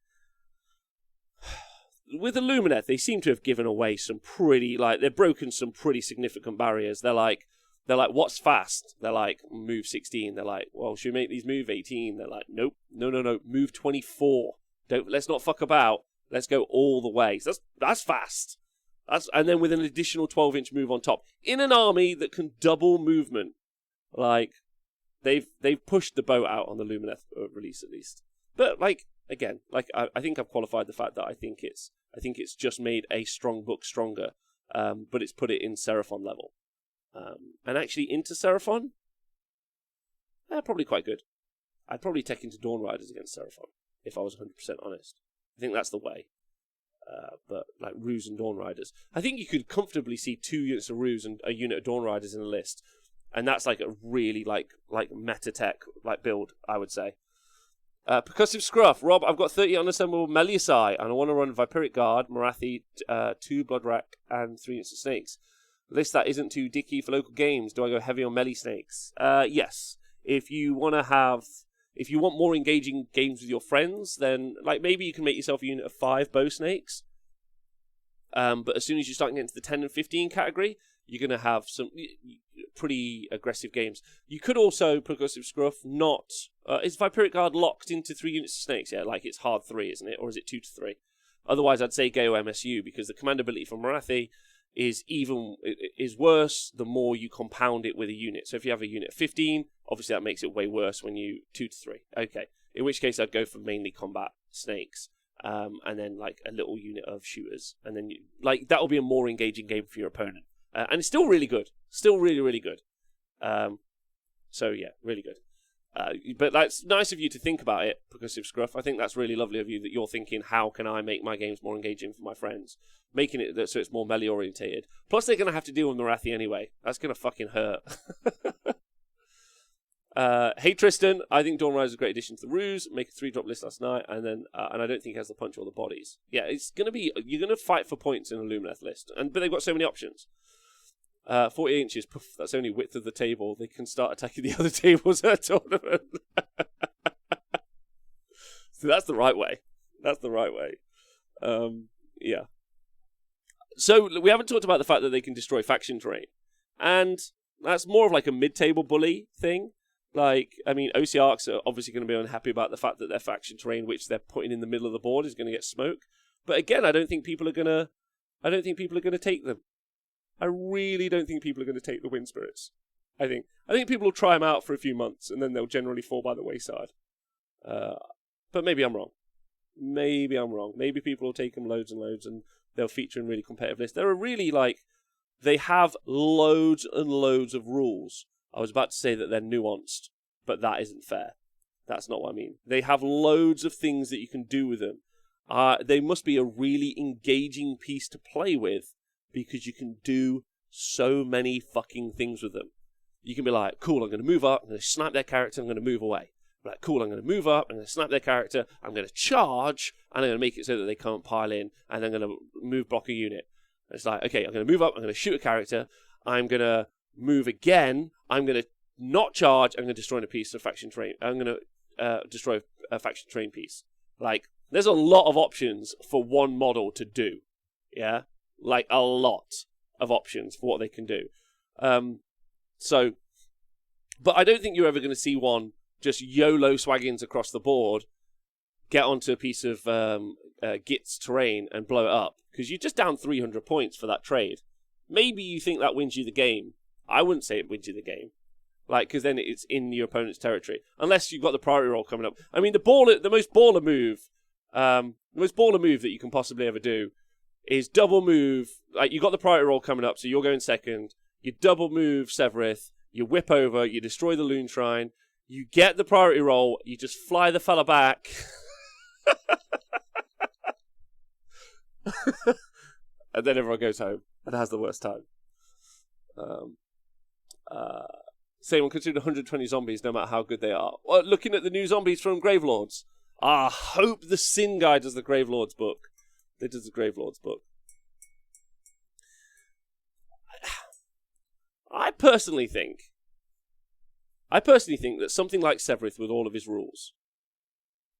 with Illumineth, they seem to have given away some pretty, like, they've broken some pretty significant barriers. They're like, what's fast? They're like, move 16. They're like, well, should we make these move 18? They're like, nope, no, move 24. Let's not fuck about. Let's go all the way. So that's fast. And then with an additional 12-inch move on top. In an army that can double movement, like, they've pushed the boat out on the Lumineth release at least. But like again, like I think I've qualified the fact that I think it's just made a strong book stronger, but it's put it in Seraphon level, and actually into Seraphon, probably quite good. I'd probably take into Dawn Riders against Seraphon if I was 100% honest. I think that's the way. But like Ruse and Dawn Riders, I think you could comfortably see 2 units of Ruse and a unit of Dawn Riders in a list. And that's like a really like meta tech like build, I would say. Percussive Scruff. Rob, I've got 30 unassembled Meliusai, and I want to run Viperic Guard, Marathi, 2 Bloodwrack, and 3 units of Snakes. List that isn't too dicky for local games. Do I go heavy on melee snakes? Yes. If you want more engaging games with your friends, then like maybe you can make yourself a unit of 5 bow snakes. But as soon as you start getting to the 10 and 15 category, you're going to have some pretty aggressive games. You could also, Percussive Scruff, not... is Viperic Guard locked into 3 units of snakes? Yeah, like it's hard 3, isn't it? Or is it 2 to 3? Otherwise, I'd say Geo MSU, because the commandability for Marathi is worse the more you compound it with a unit. So if you have a unit of 15, obviously that makes it way worse when you 2 to 3. Okay, in which case I'd go for mainly combat snakes. And then like a little unit of shooters. And then that'll be a more engaging game for your opponent. And it's still really good. Still really, really good. So yeah, really good. But that's nice of you to think about it, Percussive Scruff. I think that's really lovely of you that you're thinking, how can I make my games more engaging for my friends? Making it so it's more melee orientated. Plus they're going to have to deal with Marathi anyway. That's going to fucking hurt. Hey Tristan, I think Dawn Rise is a great addition to the Ruse. Make a 3-drop list last night, and then and I don't think it has the punch or the bodies. Yeah, it's gonna be, you're gonna fight for points in a Lumineth list, but they've got so many options. 40 inches, poof, that's only width of the table. They can start attacking the other tables at a tournament. So that's the right way. That's the right way. Yeah. So we haven't talked about the fact that they can destroy faction terrain. And that's more of like a mid-table bully thing. Like, I mean, OCRs are obviously going to be unhappy about the fact that their faction terrain, which they're putting in the middle of the board, is going to get smoked. But again, I don't think people are going to take them. I really don't think people are going to take the wind spirits. I think people will try them out for a few months, and then they'll generally fall by the wayside. But maybe I'm wrong. Maybe people will take them loads and loads, and they'll feature in really competitive lists. There are really, like, they have loads and loads of rules. I was about to say that they're nuanced, but that isn't fair. That's not what I mean. They have loads of things that you can do with them. They must be a really engaging piece to play with, because you can do so many fucking things with them. You can be like, cool, I'm going to move up, I'm going to snipe their character, I'm going to move away. Like, cool, I'm going to move up, I'm going to snipe their character, I'm going to charge, and I'm going to make it so that they can't pile in, and I'm going to move block a unit. And it's like, okay, I'm going to move up, I'm going to shoot a character, I'm going to move again, I'm going to not charge, I'm going to destroy a piece of faction terrain. I'm going to destroy a faction terrain piece. Like, there's a lot of options for one model to do. Yeah? Like, a lot of options for what they can do. But I don't think you're ever going to see one just YOLO swaggins across the board, get onto a piece of Git's terrain and blow it up. Because you're just down 300 points for that trade. Maybe you think that wins you the game. I wouldn't say it wins you the game. Like, because then it's in your opponent's territory. Unless you've got the priority roll coming up. I mean, the most baller move that you can possibly ever do is double move. Like, you got the priority roll coming up, so you're going second. You double move Severith. You whip over. You destroy the Loon Shrine. You get the priority roll. You just fly the fella back. And then everyone goes home and has the worst time. Same one, consider 120 zombies, no matter how good they are. Well, looking at the new zombies from Gravelords. I hope the Sin guy does the Gravelords book. They does the Gravelords book. I personally think that something like Severith with all of his rules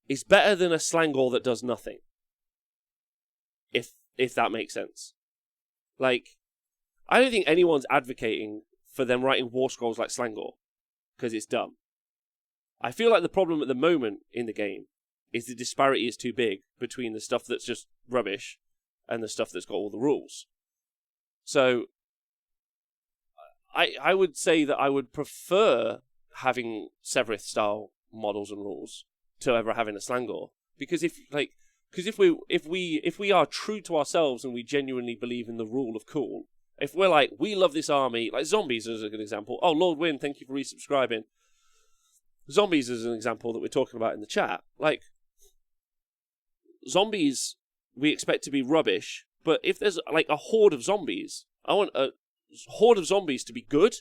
is better than a Slangor that does nothing. If that makes sense. Like, I don't think anyone's advocating for them writing war scrolls like Slangor, because it's dumb. I feel like the problem at the moment in the game is the disparity is too big between the stuff that's just rubbish and the stuff that's got all the rules. So, I would say that I would prefer having Severith-style models and rules to ever having a Slangor, because if we are true to ourselves and we genuinely believe in the rule of cool, if we're like, we love this army, like Zombies is a good example. Oh, Lord Wynn, thank you for resubscribing. Zombies is an example that we're talking about in the chat. Like, Zombies, we expect to be rubbish, but if there's like a horde of zombies, I want a horde of zombies to be good,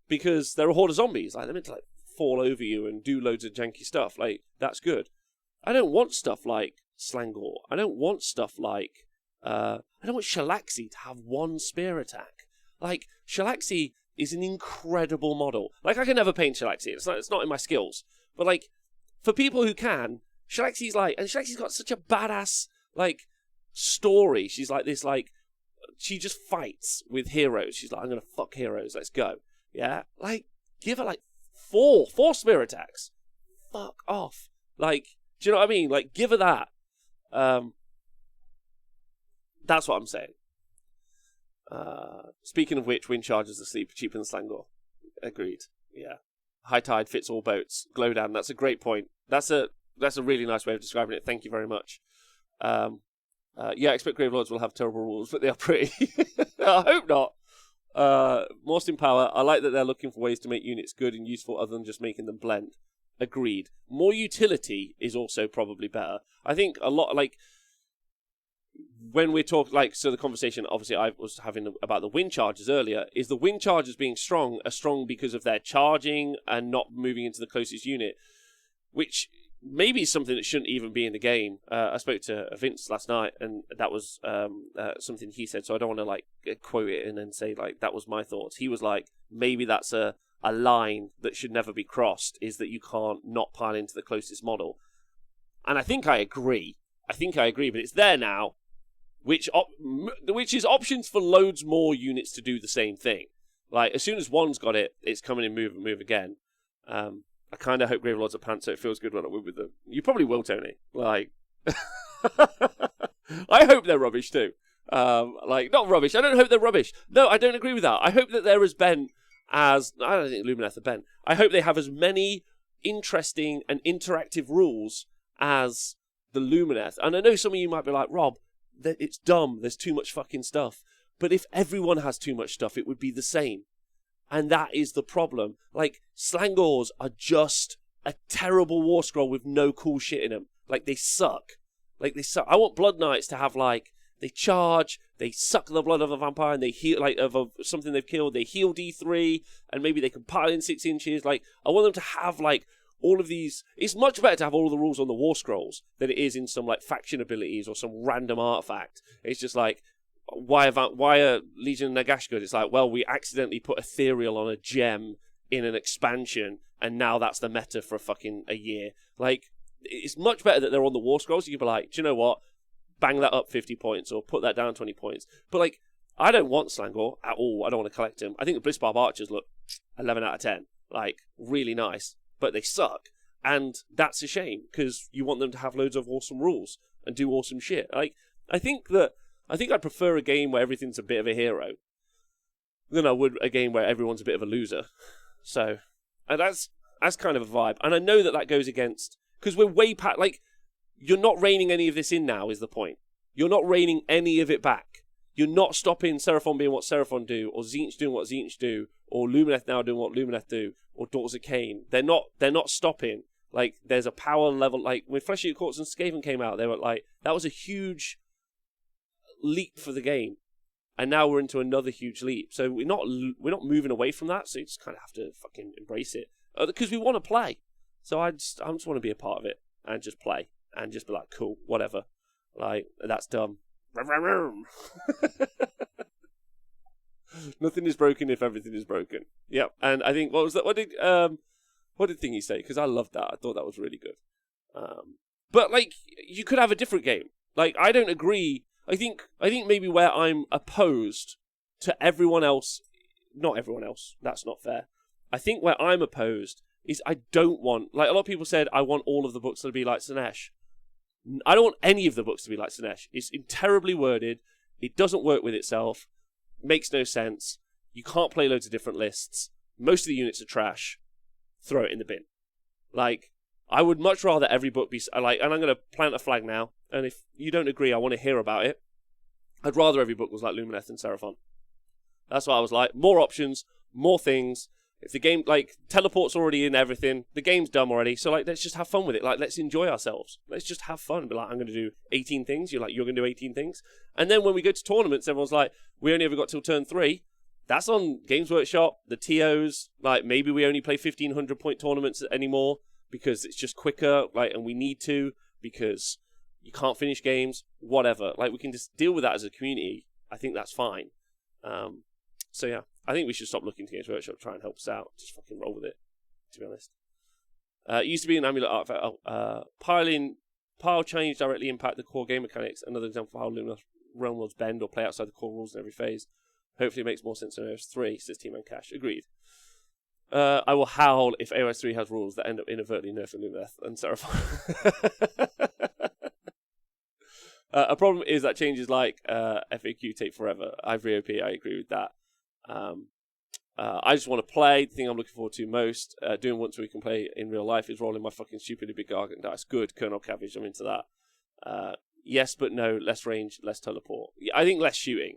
because they're a horde of zombies. Like, they're meant to like fall over you and do loads of janky stuff. Like, that's good. I don't want stuff like Slangor. I don't want stuff like I don't want Shalaxi to have one spear attack. Like, Shalaxi is an incredible model. Like, I can never paint Shalaxi. It's not in my skills. But, like, for people who can, Shalaxi's like... And Shalaxi's got such a badass, like, story. She's like this, like... She just fights with heroes. She's like, I'm gonna fuck heroes. Let's go. Yeah? Like, give her, like, four spear attacks. Fuck off. Like, do you know what I mean? Like, give her that. That's what I'm saying. Speaking of which, wind charges are cheaper than Slangor. Agreed. Yeah. High tide fits all boats. Glowdown. That's a great point. That's a really nice way of describing it. Thank you very much. Yeah, I expect Gravelords will have terrible rules, but they are pretty. I hope not. Morstin Power. I like that they're looking for ways to make units good and useful other than just making them blend. Agreed. More utility is also probably better. I think a lot, like, when we talk, like, so the conversation obviously I was having about the wind chargers earlier, is the wind chargers being strong are strong because of their charging and not moving into the closest unit, which maybe is something that shouldn't even be in the game. I spoke to Vince last night, and that was something he said, so I don't want to, like, quote it and then say, like, that was my thoughts. He was like, maybe that's a line that should never be crossed, is that you can't not pile into the closest model. And I think I agree. I think I agree, but it's there now, which is options for loads more units to do the same thing. Like, as soon as one's got it, it's coming in move again. I kind of hope Gravelords are pants, so it feels good when I win with them. You probably will, Tony. Like, I hope they're rubbish too. Not rubbish. I don't hope they're rubbish. No, I don't agree with that. I hope that they're as bent as... I don't think Lumineth are bent. I hope they have as many interesting and interactive rules as the Lumineth. And I know some of you might be like, Rob, it's dumb. There's too much fucking stuff. But if everyone has too much stuff, it would be the same. And that is the problem. Like, Slangors are just a terrible war scroll with no cool shit in them. Like, they suck. I want Blood Knights to have, like, they charge, they suck the blood of a vampire, and they heal, like, something they've killed. They heal D3, and maybe they can pile in 6 inches. Like, I want them to have, like, all of these. It's much better to have all of the rules on the war scrolls than it is in some, like, faction abilities or some random artifact. It's just like, why are Legion of Nagash good? It's like, well, we accidentally put Ethereal on a gem in an expansion, and now that's the meta for fucking a year. Like, it's much better that they're on the war scrolls. You can be like, do you know what? Bang that up 50 points or put that down 20 points. But, like, I don't want Slangor at all. I don't want to collect him. I think the Blitzbarb Archers look 11 out of 10. Like, really nice. But they suck. And that's a shame, because you want them to have loads of awesome rules and do awesome shit. Like, I think I'd prefer a game where everything's a bit of a hero than I would a game where everyone's a bit of a loser. So, and that's kind of a vibe. And I know that goes against... Because we're way past... Like, you're not reining any of this in now, is the point. You're not reining any of it back. You're not stopping Seraphon being what Seraphon do, or Tzeentch doing what Tzeentch do, or Lumineth now doing what Lumineth do, or Daughters of Cain. They're not stopping. Like, there's a power level... Like, when Flesh Eater Courts and Skaven came out, they were like... That was a huge leap for the game. And now we're into another huge leap. So we're not moving away from that, so you just kind of have to fucking embrace it. Because we want to play. So I just want to be a part of it and just play and just be like, cool, whatever. Like, that's dumb. Nothing is broken if everything is broken. Yep. And I think, what was that? What did Thingy say? Because I loved that. I thought that was really good. But, like, you could have a different game. Like, I don't agree. I think maybe where I'm opposed to everyone else, not everyone else, that's not fair. I think where I'm opposed is I don't want, like a lot of people said, I want all of the books to be like Slaanesh. I don't want any of the books to be like Slaanesh. It's terribly worded. It doesn't work with itself. Makes no sense. You can't play loads of different lists. Most of the units are trash. Throw it in the bin. Like, I would much rather every book be, like, and I'm going to plant a flag now, and if you don't agree, I want to hear about it. I'd rather every book was like Lumineth and Seraphon. That's what I was like. More options, more things. If the game, like, teleport's already in everything, the game's dumb already, so, like, let's just have fun with it. Like, let's enjoy ourselves. Let's just have fun. Be like, I'm going to do 18 things. You're like, you're going to do 18 things. And then when we go to tournaments, everyone's like, we only ever got till turn 3. That's on Games Workshop, the TOs. Like, maybe we only play 1,500 point tournaments anymore because it's just quicker, like, and we need to because you can't finish games, whatever. Like, we can just deal with that as a community. I think that's fine. So, yeah. I think we should stop looking to Games Workshop to try and help us out. Just fucking roll with it, to be honest. It used to be an amulet artifact. Pile change directly impact the core game mechanics. Another example of how Lumineth Realm Lords bend or play outside the core rules in every phase. Hopefully it makes more sense in AOS 3, says Team and Cash. Agreed. I will howl if AOS 3 has rules that end up inadvertently nerfing Lumineth and Seraphon. A problem is that changes like FAQ take forever. Ivory OP, I agree with that. I just want to play. The thing I'm looking forward to most, doing once we can play in real life, is rolling my fucking stupidly big Gargant dice. Good, Colonel Cabbage, I'm into that. Yes, but no, less range, less teleport. I think less shooting.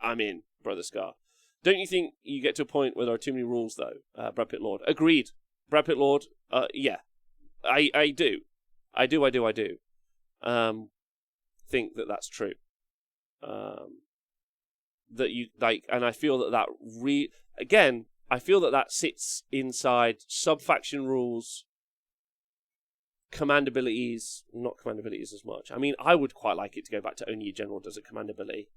I'm in, Brother Scar. Don't you think you get to a point where there are too many rules, though? Brad Pitt Lord. Agreed. Brad Pitt Lord, yeah. I do. Think that that's true. That you like, and I feel that again, I feel that sits inside sub-faction rules, command abilities, not command abilities as much. I mean, I would quite like it to go back to only a general does a command ability.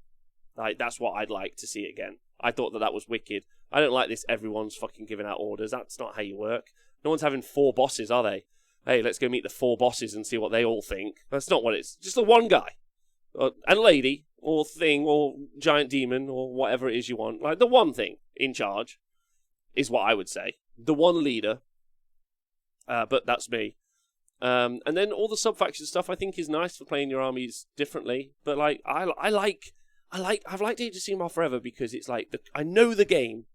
Like, that's what I'd like to see again. I thought that was wicked. I don't like this everyone's fucking giving out orders. That's not how you work. No one's having 4 bosses, are they? hey, let's go meet the 4 bosses and see what they all think. That's not what it's. Just the one guy. And lady, or thing, or giant demon, or whatever it is you want. Like, the one thing in charge is what I would say. The one leader. But that's me. And then all the sub-faction stuff I think is nice for playing your armies differently. But, like, I've liked Age of Sigmar forever because it's like, I know the game,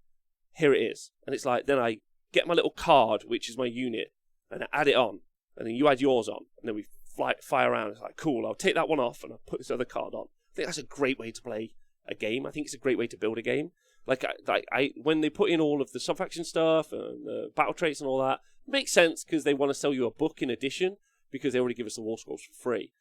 here it is. And it's like, then I get my little card, which is my unit, and I add it on. And then you add yours on. And then we fly around. It's like, cool, I'll take that one off and I'll put this other card on. I think that's a great way to play a game. I think it's a great way to build a game. Like when they put in all of the sub-faction stuff and the battle traits and all that, it makes sense because they want to sell you a book in addition because they already give us the War Scrolls for free.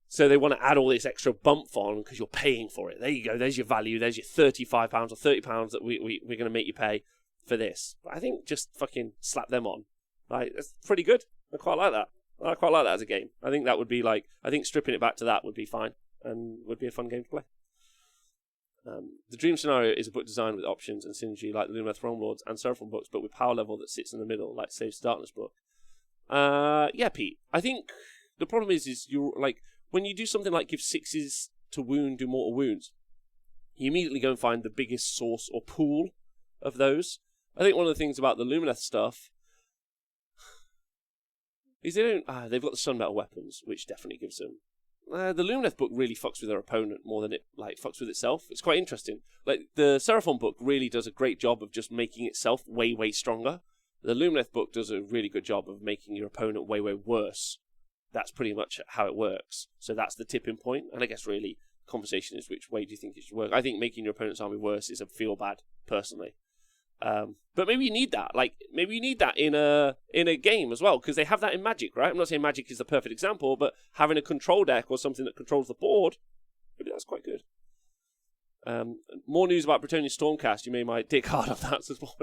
So they want to add all this extra bump on because you're paying for it. There you go. There's your value. There's your £35 or £30 that we're going to make you pay for this. But I think just fucking slap them on. Like, that's pretty good. I quite like that. I quite like that as a game. I think that would be like, I think stripping it back to that would be fine and would be a fun game to play. The dream scenario is a book designed with options and synergy like the Lumineth Realm Lords and Seraphon books, but with power level that sits in the middle, like Saves Darkness book. Yeah, Pete. I think the problem is you're like, when you do something like give 6s to wound, do mortal wounds, you immediately go and find the biggest source or pool of those. I think one of the things about the Lumineth stuff is they've got the Sunmetal weapons, which definitely gives them. The Lumineth book really fucks with their opponent more than it fucks with itself. It's quite interesting. Like, the Seraphon book really does a great job of just making itself way, way stronger. The Lumineth book does a really good job of making your opponent way, way worse. That's pretty much how it works. So that's the tipping point. And I guess really, conversation is which way do you think it should work? I think making your opponent's army worse is a feel bad, personally. But maybe you need that. Like, maybe you need that in a game as well, because they have that in Magic, right? I'm not saying Magic is the perfect example, but having a control deck or something that controls the board, maybe that's quite good. More news about Bretonnian Stormcast. You made my dick hard on that as well.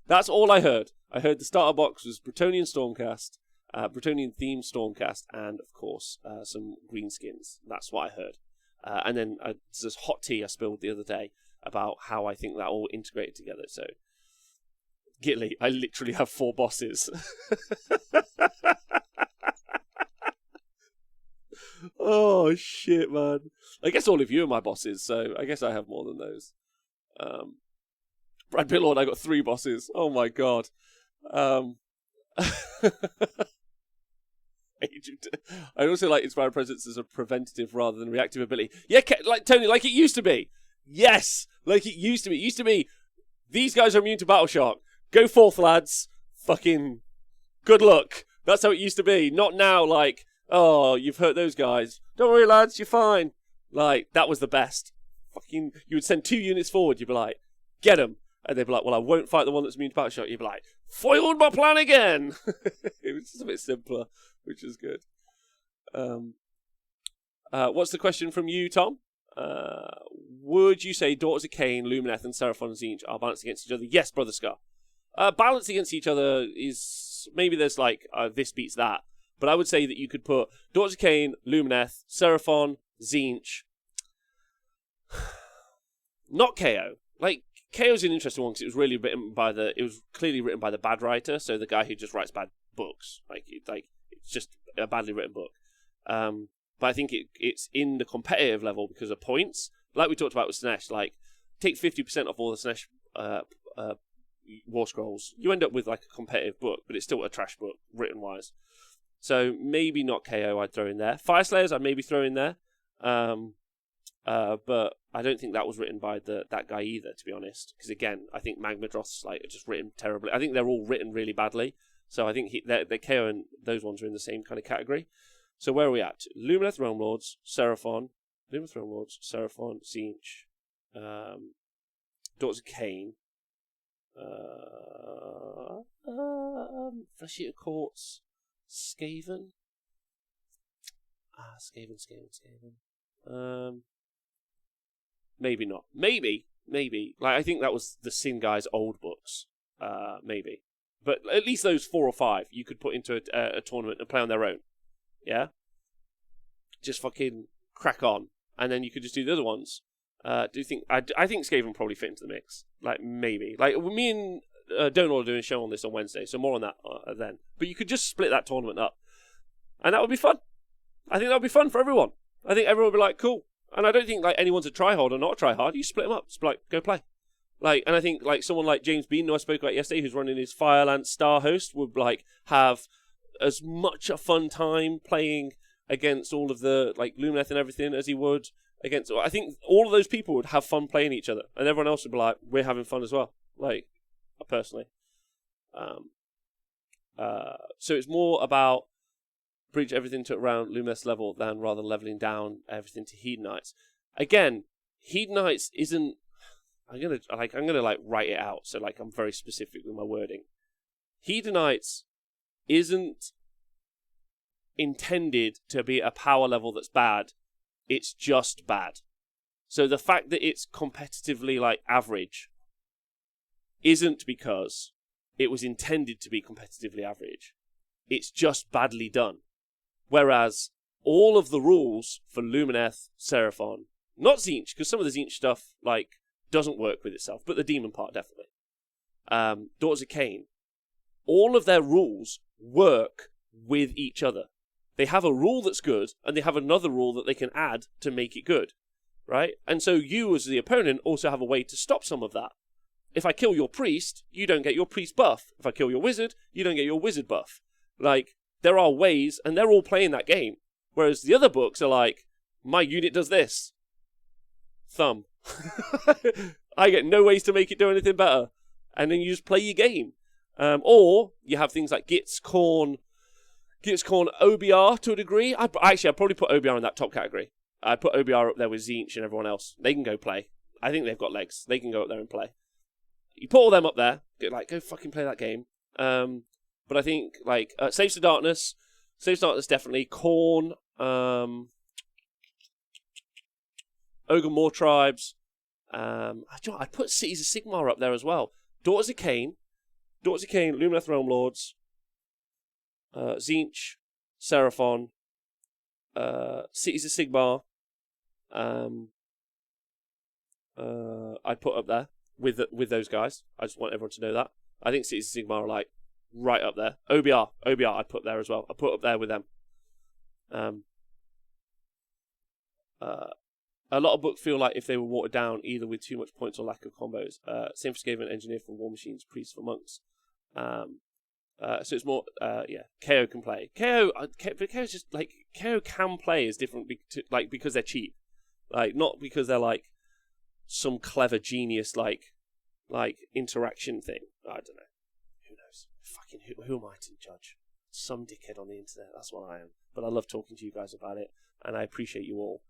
That's all I heard. I heard the starter box was Bretonnian Stormcast, Bretonnian themed Stormcast, and of course some greenskins. That's what I heard. And then there's hot tea I spilled the other day about how I think that all integrated together. So, Gitly, I literally have 4 bosses. Oh, shit, man. I guess all of you are my bosses, so I guess I have more than those. Brad Billord, I got 3 bosses. Oh, my God. I also like Inspired Presence as a preventative rather than reactive ability. Yeah, like Tony, like it used to be. Yes, like it used to be. It used to be, these guys are immune to Battle Shock. Go forth, lads. Fucking good luck. That's how it used to be. Not now, like, oh, you've hurt those guys. Don't worry, lads, you're fine. Like, that was the best. Fucking, you would send 2 units forward. You'd be like, get them. And they'd be like, well, I won't fight the one that's immune to Battle Shock. You'd be like, foiled my plan again. It was just a bit simpler, which is good. What's the question from you, Tom? Would you say Daughters of Cain, Lumineth, and Seraphon and Tzeentch are balanced against each other? Yes, Brother Scar. Balanced against each other is, maybe there's like, this beats that. But I would say that you could put Daughters of Cain, Lumineth, Seraphon, Tzeentch. Not KO. Like, KO's an interesting one because it was really written by it was clearly written by the bad writer, so the guy who just writes bad books. Like it's just a badly written book. But I think it's in the competitive level because of points. Like we talked about with Slaanesh, like, take 50% off all the Slaanesh War Scrolls. You end up with, like, a competitive book, but it's still a trash book, written-wise. So maybe not KO I'd throw in there. Fire Slayers I'd maybe throw in there. But I don't think that was written by that guy either, to be honest. Because, again, I think Magmadroth's, like, just written terribly. I think they're all written really badly. So I think the KO and those ones are in the same kind of category. So where are we at? Lumineth Realm Lords, Seraphon, Tzeentch, Daughters of Cain, Flesh Eater Courts, Skaven. Skaven. Maybe not. Maybe. Like, I think that was the Sin Guy's old books. Maybe. But at least those 4 or 5 you could put into a tournament and play on their own. Yeah? Just fucking crack on. And then you could just do the other ones. Do you think... I think Skaven probably fit into the mix. Like, maybe. Like, me and Don't Order doing a show on this on Wednesday, so more on that then. But you could just split that tournament up, and that would be fun. I think that would be fun for everyone. I think everyone would be like, cool. And I don't think like anyone's a tryhard or not a tryhard. You split them up. Just like, go play. Like, and I think like someone like James Bean, who I spoke about yesterday, who's running his Firelance Star Host, would like have as much a fun time playing against all of the like Lumineth and everything as he would against. I think all of those people would have fun playing each other, and everyone else would be like, we're having fun as well. Like, personally, so it's more about bridge everything to around Lumineth's level than rather than leveling down everything to Hedonites. Again, Hedonites isn't. I'm gonna write it out so like I'm very specific with my wording. Hedonites isn't intended to be a power level that's bad. It's just bad. So the fact that it's competitively like average isn't because it was intended to be competitively average. It's just badly done. Whereas all of the rules for Lumineth, Seraphon, not Tzeentch, because some of the Tzeentch stuff like doesn't work with itself, but the demon part definitely. Daughters of Cain, all of their rules work with each other. They have a rule that's good, and they have another rule that they can add to make it good, right? And so you, as the opponent, also have a way to stop some of that. If I kill your priest, you don't get your priest buff. If I kill your wizard, you don't get your wizard buff. Like, there are ways, and they're all playing that game. Whereas the other books are like, my unit does this. Thumb. I get no ways to make it do anything better. And then you just play your game. Or you have things like Gitz, Khorne, OBR to a degree. I'd probably put OBR in that top category. I'd put OBR up there with Tzeentch and everyone else. They can go play. I think they've got legs. They can go up there and play. You put all them up there, go fucking play that game. But I think like Saves to Darkness definitely. Khorne, Ogre Moor Tribes. I'd put Cities of Sigmar up there as well. Daughters of Cain, Lumineth Realm Lords, Tzeentch, Seraphon, Cities of Sigmar. I'd put up there with those guys. I just want everyone to know that. I think Cities of Sigmar are like right up there. OBR I'd put there as well. I'd put up there with them. A lot of books feel like if they were watered down, either with too much points or lack of combos. Same for Skaven, Engineer for War Machines, Priests for Monks. So it's more, KO can play. But KO's just like, KO can play is different because they're cheap. Like, not because they're like some clever genius like interaction thing. I don't know. Who knows? Fucking who am I to judge? Some dickhead on the internet. That's what I am. But I love talking to you guys about it, and I appreciate you all.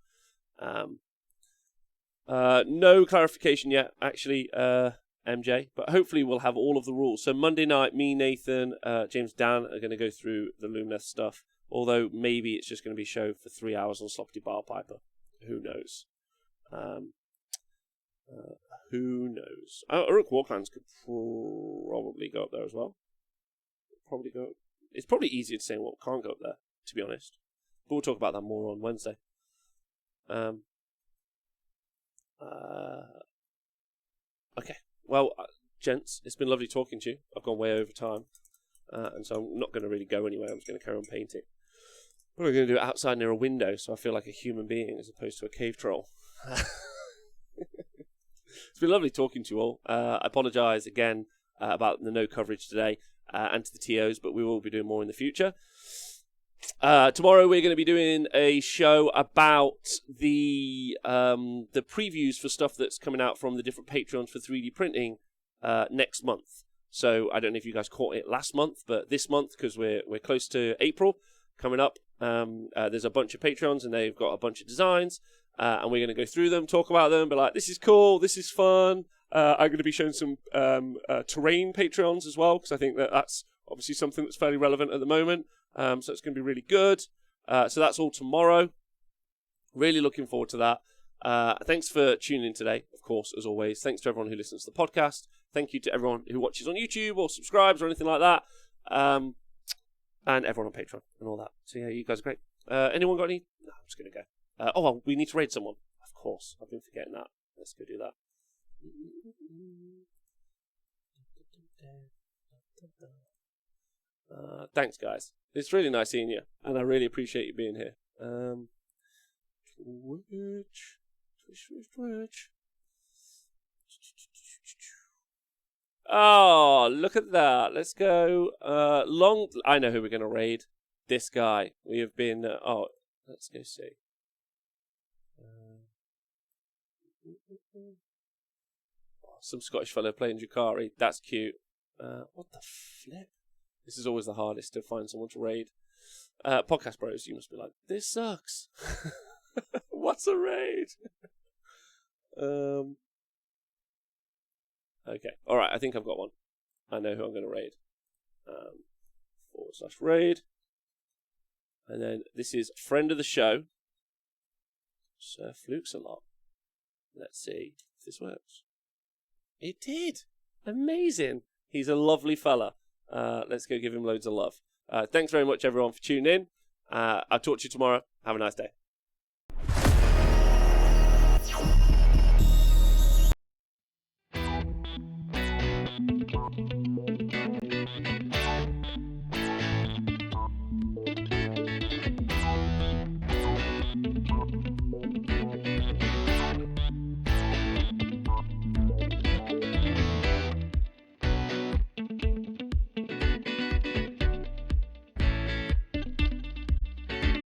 No clarification yet, actually, MJ, but hopefully we'll have all of the rules. So Monday night, me, Nathan, James, Dan are going to go through the Lumineth stuff, although maybe it's just going to be a show for 3 hours on Sloppy Piper. Who knows? Who knows? Uruk Warclans could probably go up there as well. It's probably easier to say what can't go up there, to be honest. But we'll talk about that more on Wednesday. Okay. Well, gents, it's been lovely talking to you. I've gone way over time. And so I'm not going to really go anywhere. I'm just going to carry on painting. We're going to do it outside near a window, so I feel like a human being as opposed to a cave troll. It's been lovely talking to you all. I apologise again about the no coverage today and to the TOs, but we will be doing more in the future. Tomorrow we're going to be doing a show about the previews for stuff that's coming out from the different Patreons for 3D printing next month. So I don't know if you guys caught it last month, but this month, because we're close to April coming up, there's a bunch of Patreons and they've got a bunch of designs, and we're going to go through them, talk about them, be like, this is cool, this is fun. I'm going to be showing some terrain Patreons as well, because I think that's obviously something that's fairly relevant at the moment. So it's going to be really good. So that's all tomorrow. Really looking forward to that. Thanks for tuning in today, of course, as always. Thanks to everyone who listens to the podcast. Thank you to everyone who watches on YouTube or subscribes or anything like that. And everyone on Patreon and all that. So yeah, you guys are great. Anyone got any? No, I'm just going to go. Well, we need to raid someone. Of course. I've been forgetting that. Let's go do that. Thanks, guys. It's really nice seeing you, and I really appreciate you being here. Twitch. Oh, look at that. Let's go. I know who we're going to raid. This guy. We have been... let's go see. Some Scottish fellow playing Jukari. That's cute. What the flip? This is always the hardest to find someone to raid. Podcast bros, you must be like, this sucks. What's a raid? Okay. Alright, I think I've got one. I know who I'm going to raid. /raid. And then this is friend of the show. Sir Flukes a lot. Let's see if this works. It did. Amazing. He's a lovely fella. Let's go give him loads of love. Thanks very much, everyone, for tuning in. I'll talk to you tomorrow. Have a nice day.